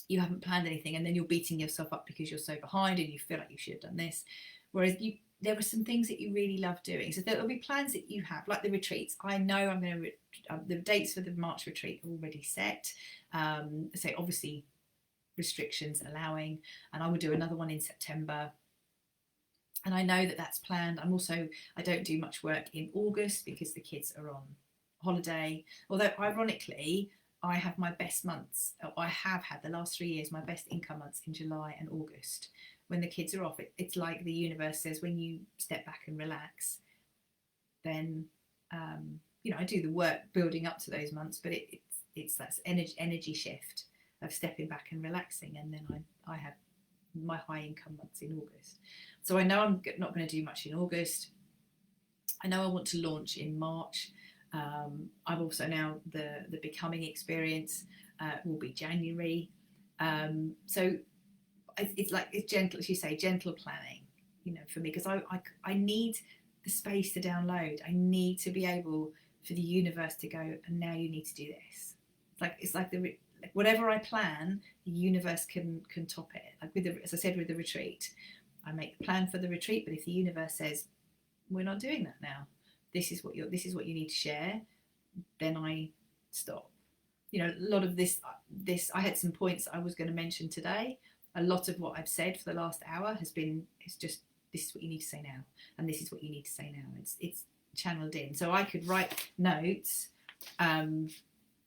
you haven't planned anything, and then you're beating yourself up because you're so behind and you feel like you should have done this. Whereas there are some things that you really love doing. So there'll be plans that you have, like the retreats. I know I'm going to, the dates for the March retreat are already set. So obviously restrictions allowing, and I will do another one in September. And I know that that's planned. I don't do much work in August because the kids are on holiday. Although ironically, I have my best months, or I have had the last 3 years, my best income months in July and August. When the kids are off, it's like the universe says, when you step back and relax, then, I do the work building up to those months, but it's that energy shift of stepping back and relaxing. And then I have my high income months in August. So I know I'm not going to do much in August. I know I want to launch in March. I've also now the becoming experience will be January. So it's gentle, as you say, gentle planning, for me, because I need the space to download. I need to be able for the universe to go, and now you need to do this. It's like whatever I plan, the universe can top it. Like as I said, with the retreat, I make the plan for the retreat, but if the universe says we're not doing that now, this is what you need to share, then I stop. A lot of this I had some points I was going to mention today. A lot of what I've said for the last hour it's just, this is what you need to say now, and this is what you need to say now. It's channeled in, so I could write notes and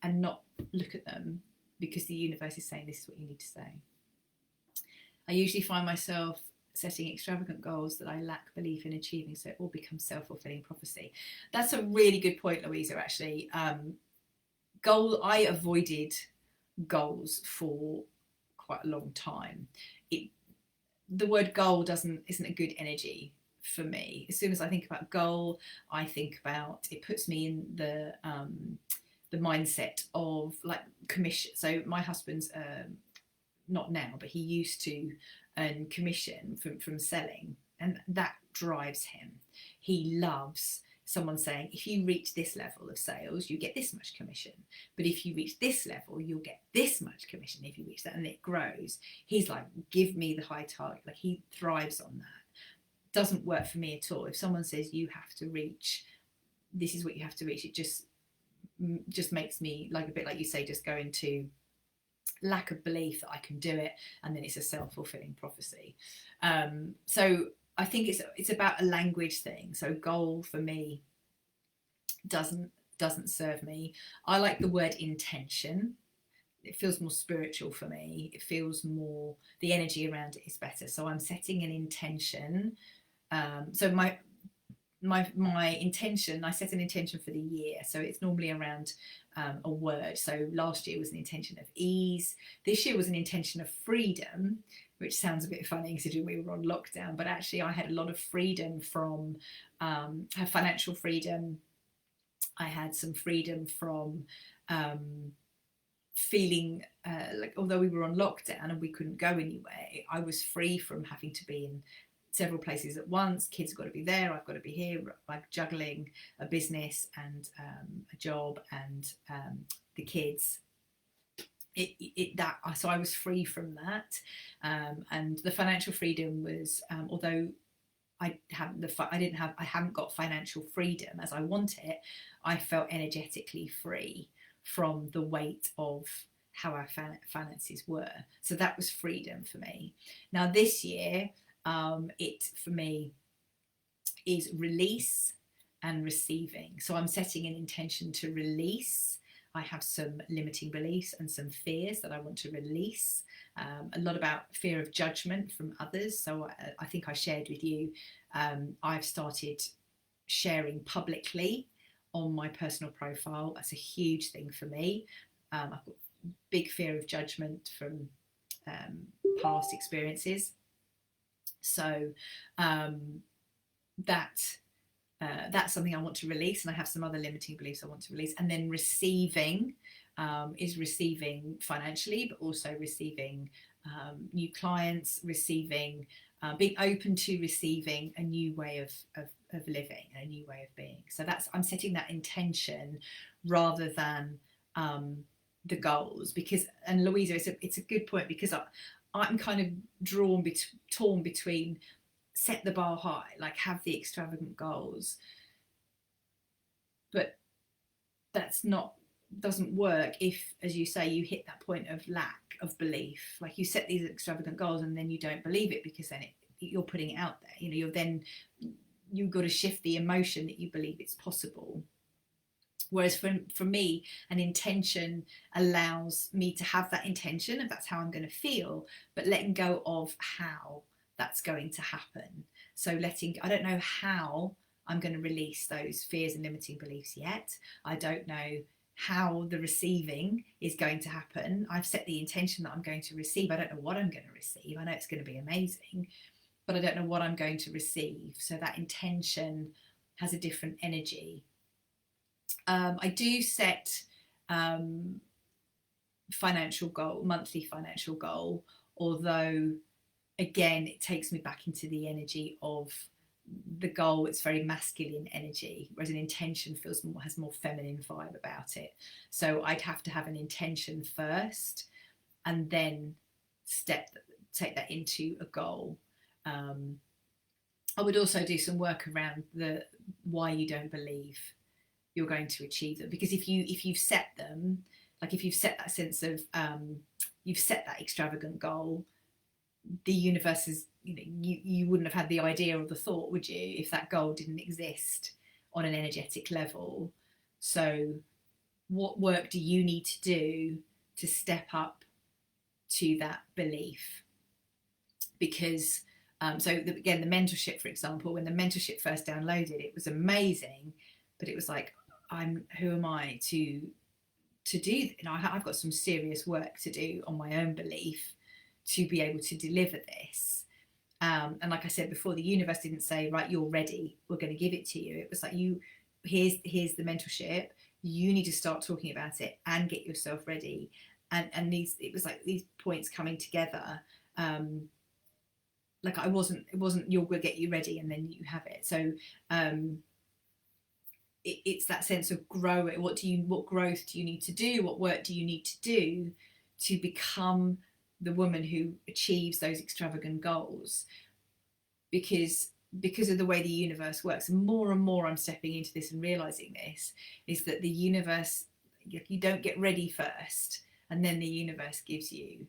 not look at them, because the universe is saying this is what you need to say. I usually find myself setting extravagant goals that I lack belief in achieving, so it all becomes self-fulfilling prophecy. That's a really good point, Louisa, actually. I avoided goals for quite a long time. The word goal isn't a good energy for me. As soon as I think about goal, I think about, it puts me in the mindset of like commission. So my husband's not now, but he used to earn commission from selling, and that drives him. He loves someone saying, if you reach this level of sales, you get this much commission, but if you reach this level, you'll get this much commission if you reach that, and it grows. He's like, give me the high target. Like, he thrives on that. Doesn't work for me at all. If someone says you have to reach, this is what you have to reach, it just makes me, like, a bit like you say, just go into lack of belief that I can do it, and then it's a self-fulfilling prophecy. So I think it's about a language thing. So goal for me doesn't serve me. I like the word intention. It feels more spiritual for me. It feels more, the energy around it is better. So I'm setting an intention. So my intention, I set an intention for the year. So it's normally around a word. So last year was an intention of ease. This year was an intention of freedom, which sounds a bit funny considering we were on lockdown, but actually I had a lot of freedom from financial freedom. I had some freedom from feeling like, although we were on lockdown and we couldn't go anywhere, I was free from having to be in several places at once. Kids have got to be there, I've got to be here, like juggling a business and a job and the kids. So I was free from that, and the financial freedom was, although I haven't got financial freedom as I want it, I felt energetically free from the weight of how our finances were. So that was freedom for me. Now this year, it for me is release and receiving. So I'm setting an intention to release. I have some limiting beliefs and some fears that I want to release. A lot about fear of judgment from others. So I think I shared with you, I've started sharing publicly on my personal profile. That's a huge thing for me. I've got big fear of judgment from past experiences. So that's something I want to release, and I have some other limiting beliefs I want to release. And then receiving is receiving financially, but also receiving new clients, receiving being open to receiving a new way of living, a new way of being. So that's, I'm setting that intention rather than the goals. Because, and Louisa, it's a good point, because I'm kind of torn between set the bar high, like have the extravagant goals, but doesn't work if, as you say, you hit that point of lack of belief. Like, you set these extravagant goals and then you don't believe it, because then you're putting it out there. You've got to shift the emotion that you believe it's possible. Whereas for me, an intention allows me to have that intention, and that's how I'm going to feel, but letting go of how that's going to happen. So I don't know how I'm going to release those fears and limiting beliefs yet. I don't know how the receiving is going to happen. I've set the intention that I'm going to receive. I don't know what I'm going to receive. I know it's going to be amazing, but I don't know what I'm going to receive. So that intention has a different energy. I do set monthly financial goal, although again, it takes me back into the energy of the goal. It's very masculine energy, whereas an intention has more feminine vibe about it. So I'd have to have an intention first, and then take that into a goal. I would also do some work around the why you don't believe you're going to achieve them, because if you've set them, like if you've set that sense of you've set that extravagant goal, the universe is, you wouldn't have had the idea or the thought, would you, if that goal didn't exist on an energetic level. So what work do you need to do to step up to that belief? Because again, the mentorship, for example, when the mentorship first downloaded, it was amazing, but it was like, who am I to do? I've got some serious work to do on my own belief to be able to deliver this. And like I said before, the universe didn't say, right, you're ready, we're going to give it to you. It was like, here's the mentorship, you need to start talking about it and get yourself ready. And it was like these points coming together. Like it wasn't you're going to get you ready and then you have it. So it's that sense of growing. What growth do you need to do? What work do you need to do to become the woman who achieves those extravagant goals? Because of the way the universe works, and more I'm stepping into this and realizing this, is that the universe, you don't get ready first and then the universe gives you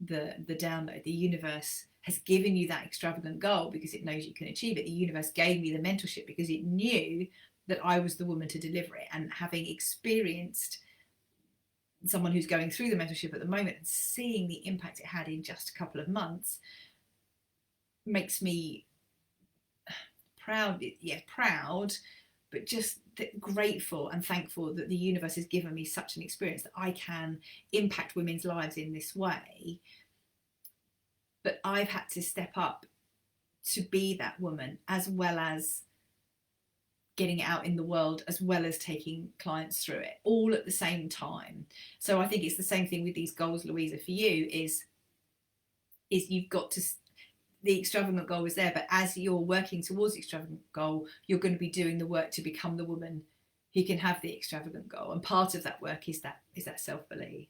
the download. The universe has given you that extravagant goal because it knows you can achieve it. The universe gave me the mentorship because it knew that I was the woman to deliver it. And having experienced someone who's going through the mentorship at the moment and seeing the impact it had in just a couple of months makes me proud, but just grateful and thankful that the universe has given me such an experience that I can impact women's lives in this way. But I've had to step up to be that woman, as well as getting it out in the world, as well as taking clients through it, all at the same time. So I think it's the same thing with these goals, Louisa, for you, is you've got to, the extravagant goal is there, but as you're working towards the extravagant goal, you're going to be doing the work to become the woman who can have the extravagant goal. And part of that work is that self-belief.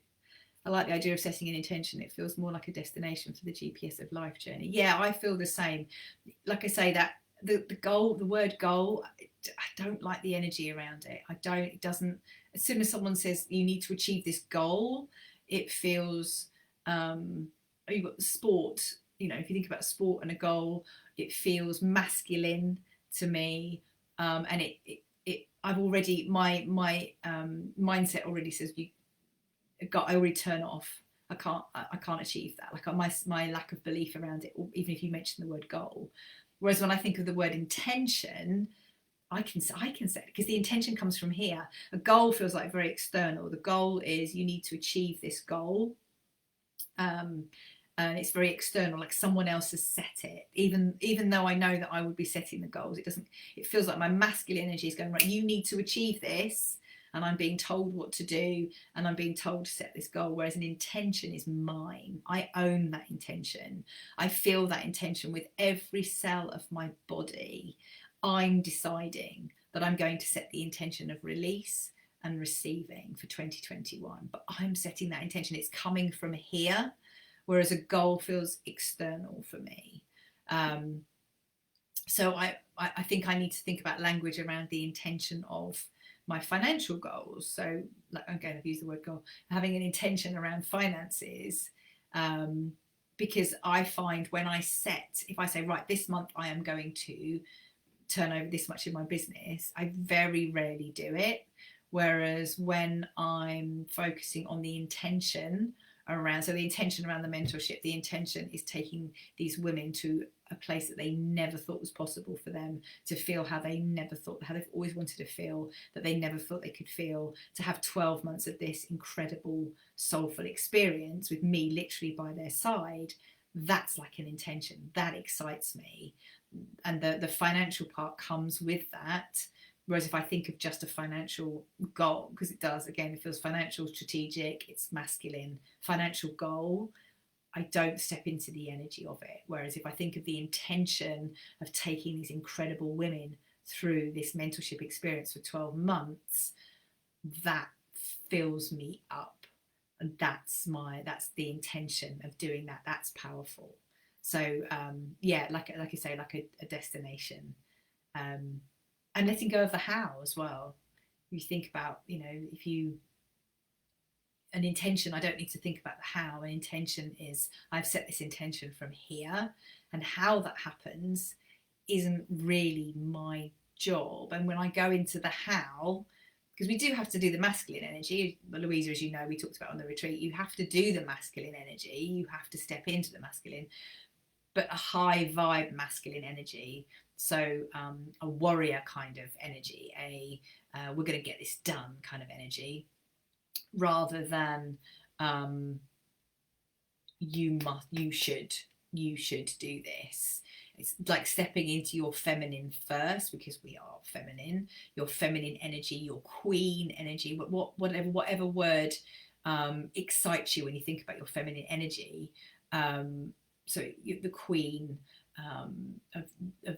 I like the idea of setting an intention. It feels more like a destination for the GPS of life journey. Yeah, I feel the same. Like I say, that the goal, the word goal, I don't like the energy around it. It doesn't, as soon as someone says you need to achieve this goal, it feels, you've got the sport, if you think about sport and a goal, it feels masculine to me. And I've already, my mindset already says I already turn off. I can't achieve that. Like my lack of belief around it, even if you mention the word goal. Whereas when I think of the word intention, I can set, because the intention comes from here. A goal feels like very external. The goal is you need to achieve this goal, and it's very external, like someone else has set it. Even though I know that I would be setting the goals, it feels like my masculine energy is going, right, you need to achieve this, and I'm being told what to do, and I'm being told to set this goal. Whereas an intention is mine. I own that intention. I feel that intention with every cell of my body. I'm deciding that I'm going to set the intention of release and receiving for 2021, but I'm setting that intention. It's coming from here, whereas a goal feels external for me. So I think I need to think about language around the intention of my financial goals. So, like, again, I've used the word goal, having an intention around finances, because I find when if I say, right, this month I am going to turn over this much in my business, I very rarely do it. Whereas when I'm focusing on the intention around, so the intention around the mentorship, the intention is taking these women to a place that they never thought was possible for them, to feel how they never thought, how they've always wanted to feel, that they never thought they could feel, to have 12 months of this incredible soulful experience with me literally by their side. That's like an intention that excites me, and the financial part comes with that. Whereas if I think of just a financial goal, because it does, again, it feels financial, strategic, it's masculine. Financial goal, I don't step into the energy of it. Whereas if I think of the intention of taking these incredible women through this mentorship experience for 12 months, that fills me up. And that's the intention of doing that. That's powerful. So yeah, like I say, like a destination. And letting go of the how as well. You think about, an intention, I don't need to think about the how. An intention is, I've set this intention from here, and how that happens isn't really my job. And when I go into the how, because we do have to do the masculine energy, Louisa, as you know, we talked about on the retreat, you have to do the masculine energy, you have to step into the masculine, but a high vibe masculine energy. So a warrior kind of energy, we're going to get this done kind of energy, rather than you should do this. It's like stepping into your feminine first, because we are feminine. Your feminine energy, your queen energy, whatever word excites you when you think about your feminine energy. So the queen of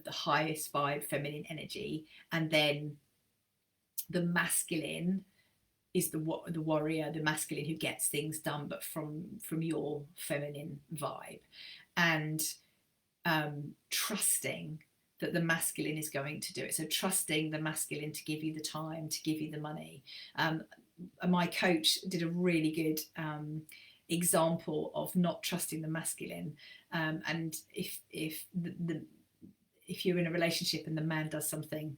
the highest vibe feminine energy, and then the masculine is the warrior, the masculine who gets things done, but from your feminine vibe, and trusting that the masculine is going to do it. So trusting the masculine to give you the time, to give you the money. My coach did a really good example of not trusting the masculine, and if you're in a relationship and the man does something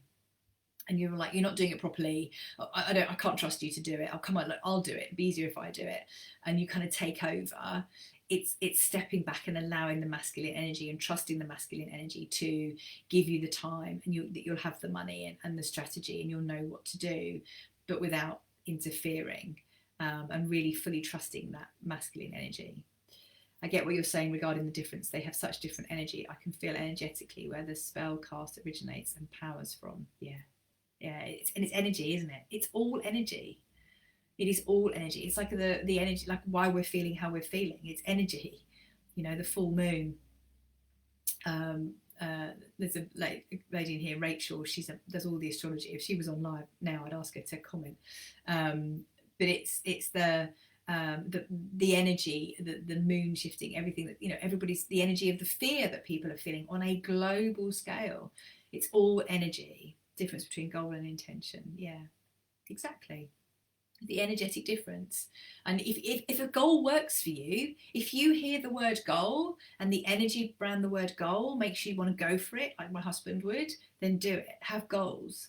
and you're like, you're not doing it properly, I can't trust you to do it, come on, look, I'll do it, it'd be easier if I do it, and you kind of take over, it's stepping back and allowing the masculine energy and trusting the masculine energy to give you the time, and you'll have the money and the strategy, and you'll know what to do, but without interfering, and really fully trusting that masculine energy. I get what you're saying regarding the difference. They have such different energy. I can feel energetically where the spell cast originates and powers from. Yeah, it's energy, isn't it? It's all energy. It is all energy. It's like the energy, like why we're feeling how we're feeling. It's energy. The full moon. There's a lady in here, Rachel. Does all the astrology. If she was on live now, I'd ask her to comment. But it's the energy, the moon shifting, everything that everybody's, the energy of the fear that people are feeling on a global scale. It's all energy. Difference between goal and intention. Yeah, exactly. The energetic difference. And if a goal works for you, if you hear the word goal and the energy around the word goal makes you want to go for it, like my husband would, then do it. Have goals.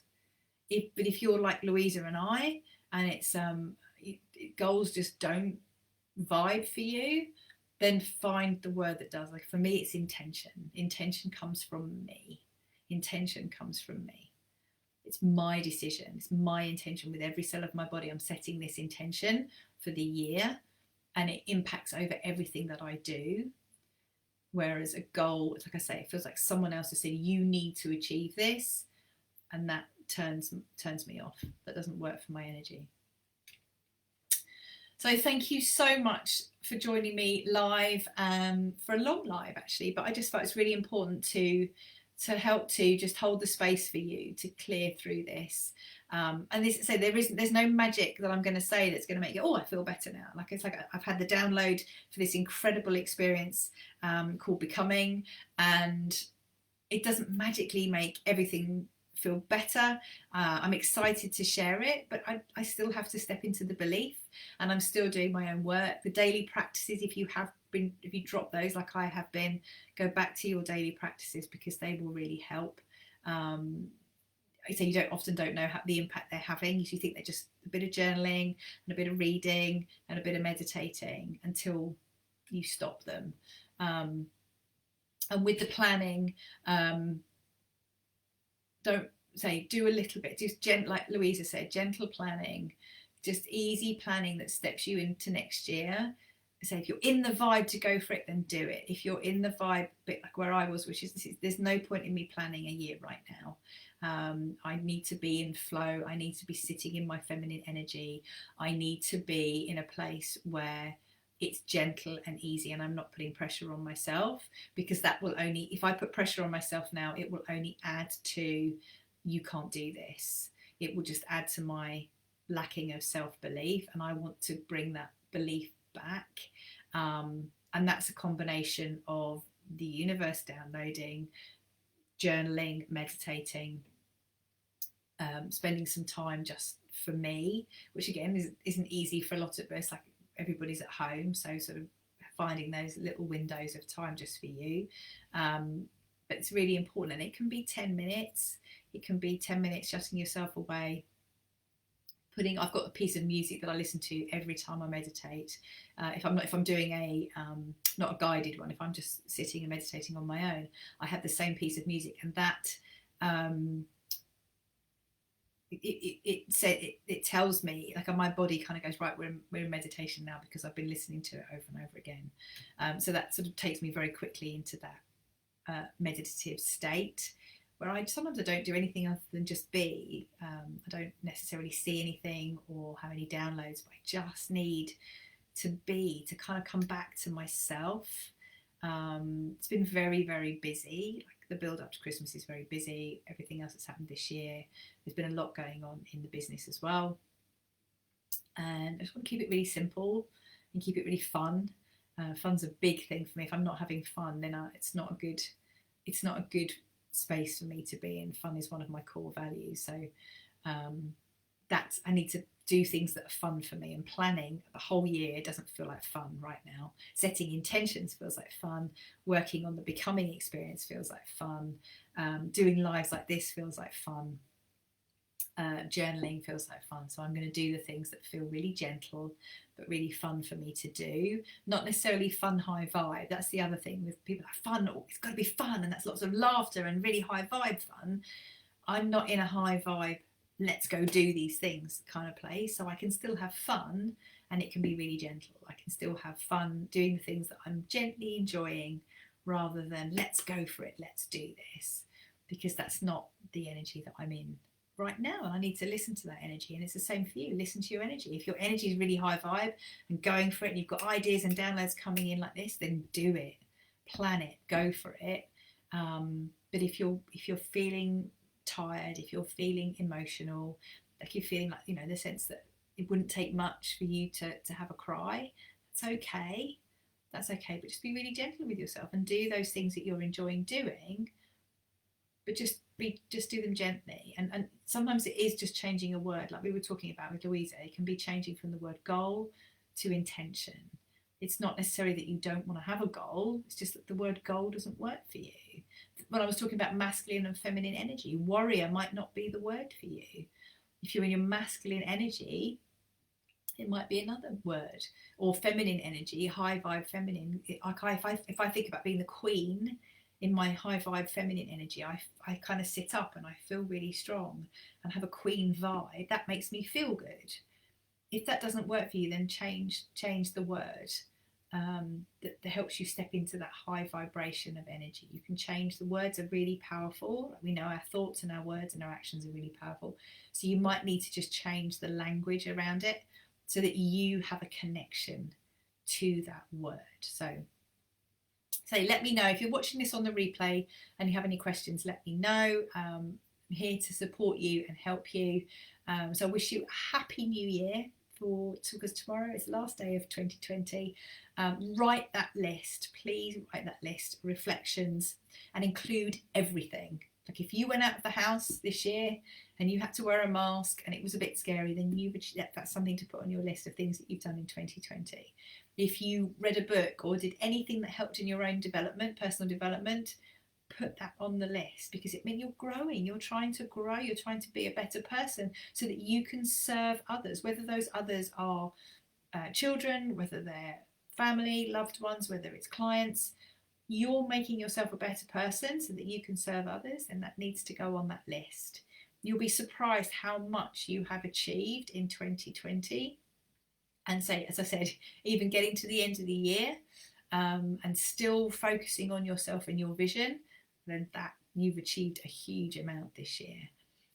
But if you're like Louisa and I, and it's goals just don't vibe for you, then find the word that does. Like for me, it's intention. Intention comes from me. It's my decision. It's my intention. With every cell of my body, I'm setting this intention for the year, and it impacts over everything that I do. Whereas a goal, like I say, it feels like someone else is saying you need to achieve this, and that turns me off. That doesn't work for my energy. So thank you so much for joining me live, for a long live actually, but I just thought it's really important to help to just hold the space for you to clear through this. And so there's no magic that I'm going to say that's going to make it, oh, I feel better now. Like it's like I've had the download for this incredible experience called Becoming, and it doesn't magically make everything feel better. I'm excited to share it, but I still have to step into the belief, and I'm still doing my own work. The daily practices, if you drop those like I have been, go back to your daily practices because they will really help. So you often don't know the impact they're having. You think they're just a bit of journaling and a bit of reading and a bit of meditating until you stop them. And with the planning, do a little bit, just like Louisa said, gentle planning, just easy planning that steps you into next year. So if you're in the vibe to go for it, then do it. If you're in the vibe, a bit like where I was, which is there's no point in me planning a year right now. I need to be in flow. I need to be sitting in my feminine energy. I need to be in a place where it's gentle and easy, and I'm not putting pressure on myself, because that will only, if I put pressure on myself now, it will only add to, you can't do this. It will just add to my lacking of self-belief, and I want to bring that belief back. And that's a combination of the universe downloading, journaling, meditating, spending some time just for me, which again isn't easy for a lot of us. Like everybody's at home, so sort of finding those little windows of time just for you. But it's really important, and it can be 10 minutes. It can be 10 minutes shutting yourself away. I've got a piece of music that I listen to every time I meditate. If I'm doing a not a guided one, if I'm just sitting and meditating on my own, I have the same piece of music, and that it tells me, like my body kind of goes, right, we're in meditation now, because I've been listening to it over and over again. So that sort of takes me very quickly into that meditative state, where I don't do anything other than just be. I don't necessarily see anything or have any downloads, but I just need to kind of come back to myself. It's been very, very busy. Like the build up to Christmas is very busy. Everything else that's happened this year, there's been a lot going on in the business as well. And I just want to keep it really simple and keep it really fun. Fun's a big thing for me. If I'm not having fun, then it's not a good space for me to be in. Fun is one of my core values, so I need to do things that are fun for me, and planning the whole year doesn't feel like fun right now. Setting intentions feels like fun. Working on the becoming experience feels like fun. Doing lives like this feels like fun. Journaling feels like fun. So I'm going to do the things that feel really gentle but really fun for me to do. Not necessarily fun high vibe. That's the other thing with people, like fun, it's got to be fun, and that's lots of laughter and really high vibe fun. I'm not in a high vibe, let's go do these things kind of place. So I can still have fun, and it can be really gentle. I can still have fun doing the things that I'm gently enjoying, rather than let's go for it, let's do this, because that's not the energy that I'm in right now, and I need to listen to that energy. And it's the same for you. Listen to your energy. If your energy is really high vibe and going for it, and you've got ideas and downloads coming in like this, then do it, plan it, go for it. But if you're feeling tired, if you're feeling emotional, like you're feeling like, the sense that it wouldn't take much for you to have a cry, that's okay, but just be really gentle with yourself and do those things that you're enjoying doing, but just do them gently. And sometimes it is just changing a word, like we were talking about with Louisa. It can be changing from the word goal to intention. It's not necessarily that you don't want to have a goal, it's just that the word goal doesn't work for you. When I was talking about masculine and feminine energy, warrior might not be the word for you. If you're in your masculine energy, it might be another word. Or feminine energy, high vibe feminine. If I think about being the queen in my high vibe feminine energy, I kind of sit up and I feel really strong and have a queen vibe. That makes me feel good. If that doesn't work for you, then change the word that helps you step into that high vibration of energy. You can change. The words are really powerful. We know our thoughts and our words and our actions are really powerful. So you might need to just change the language around it so that you have a connection to that word. So let me know if you're watching this on the replay and you have any questions. Let me know. I'm here to support you and help you. So I wish you a happy new year, because tomorrow is the last day of 2020. Write that list, please write that list, reflections, and include everything. Like if you went out of the house this year and you had to wear a mask and it was a bit scary, then that's something to put on your list of things that you've done in 2020. If you read a book or did anything that helped in your own development, personal development, put that on the list, because it means you're growing, you're trying to grow, you're trying to be a better person so that you can serve others, whether those others are children, whether they're family, loved ones, whether it's clients. You're making yourself a better person so that you can serve others, and that needs to go on that list. You'll be surprised how much you have achieved in 2020. And say, as I said, even getting to the end of the year and still focusing on yourself and your vision, then that you've achieved a huge amount this year.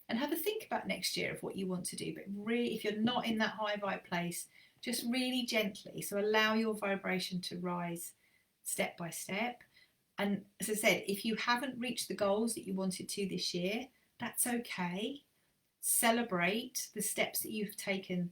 And have a think about next year of what you want to do. But really, if you're not in that high vibe place, just really gently. So allow your vibration to rise step by step. And as I said, if you haven't reached the goals that you wanted to this year, that's okay. Celebrate the steps that you've taken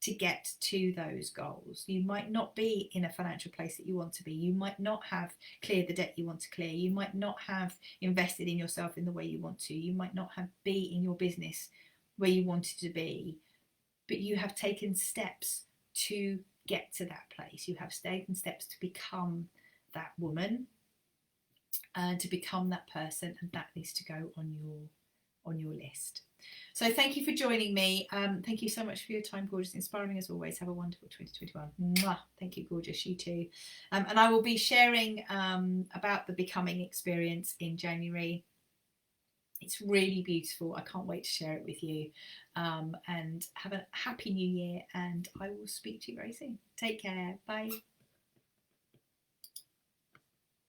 to get to those goals. You might not be in a financial place that you want to be. You might not have cleared the debt you want to clear. You might not have invested in yourself in the way you want to. You might not have be in your business where you wanted to be, but you have taken steps to get to that place. You have taken steps to become that woman and to become that person, and that needs to go on your list. So thank you for joining me. Thank you so much for your time, gorgeous, inspiring as always. Have a wonderful 2021. Mwah. Thank you, gorgeous. You too. And I will be sharing about the becoming experience in January. It's really beautiful. I can't wait to share it with you. And have a happy new year, and I will speak to you very soon. Take care. Bye.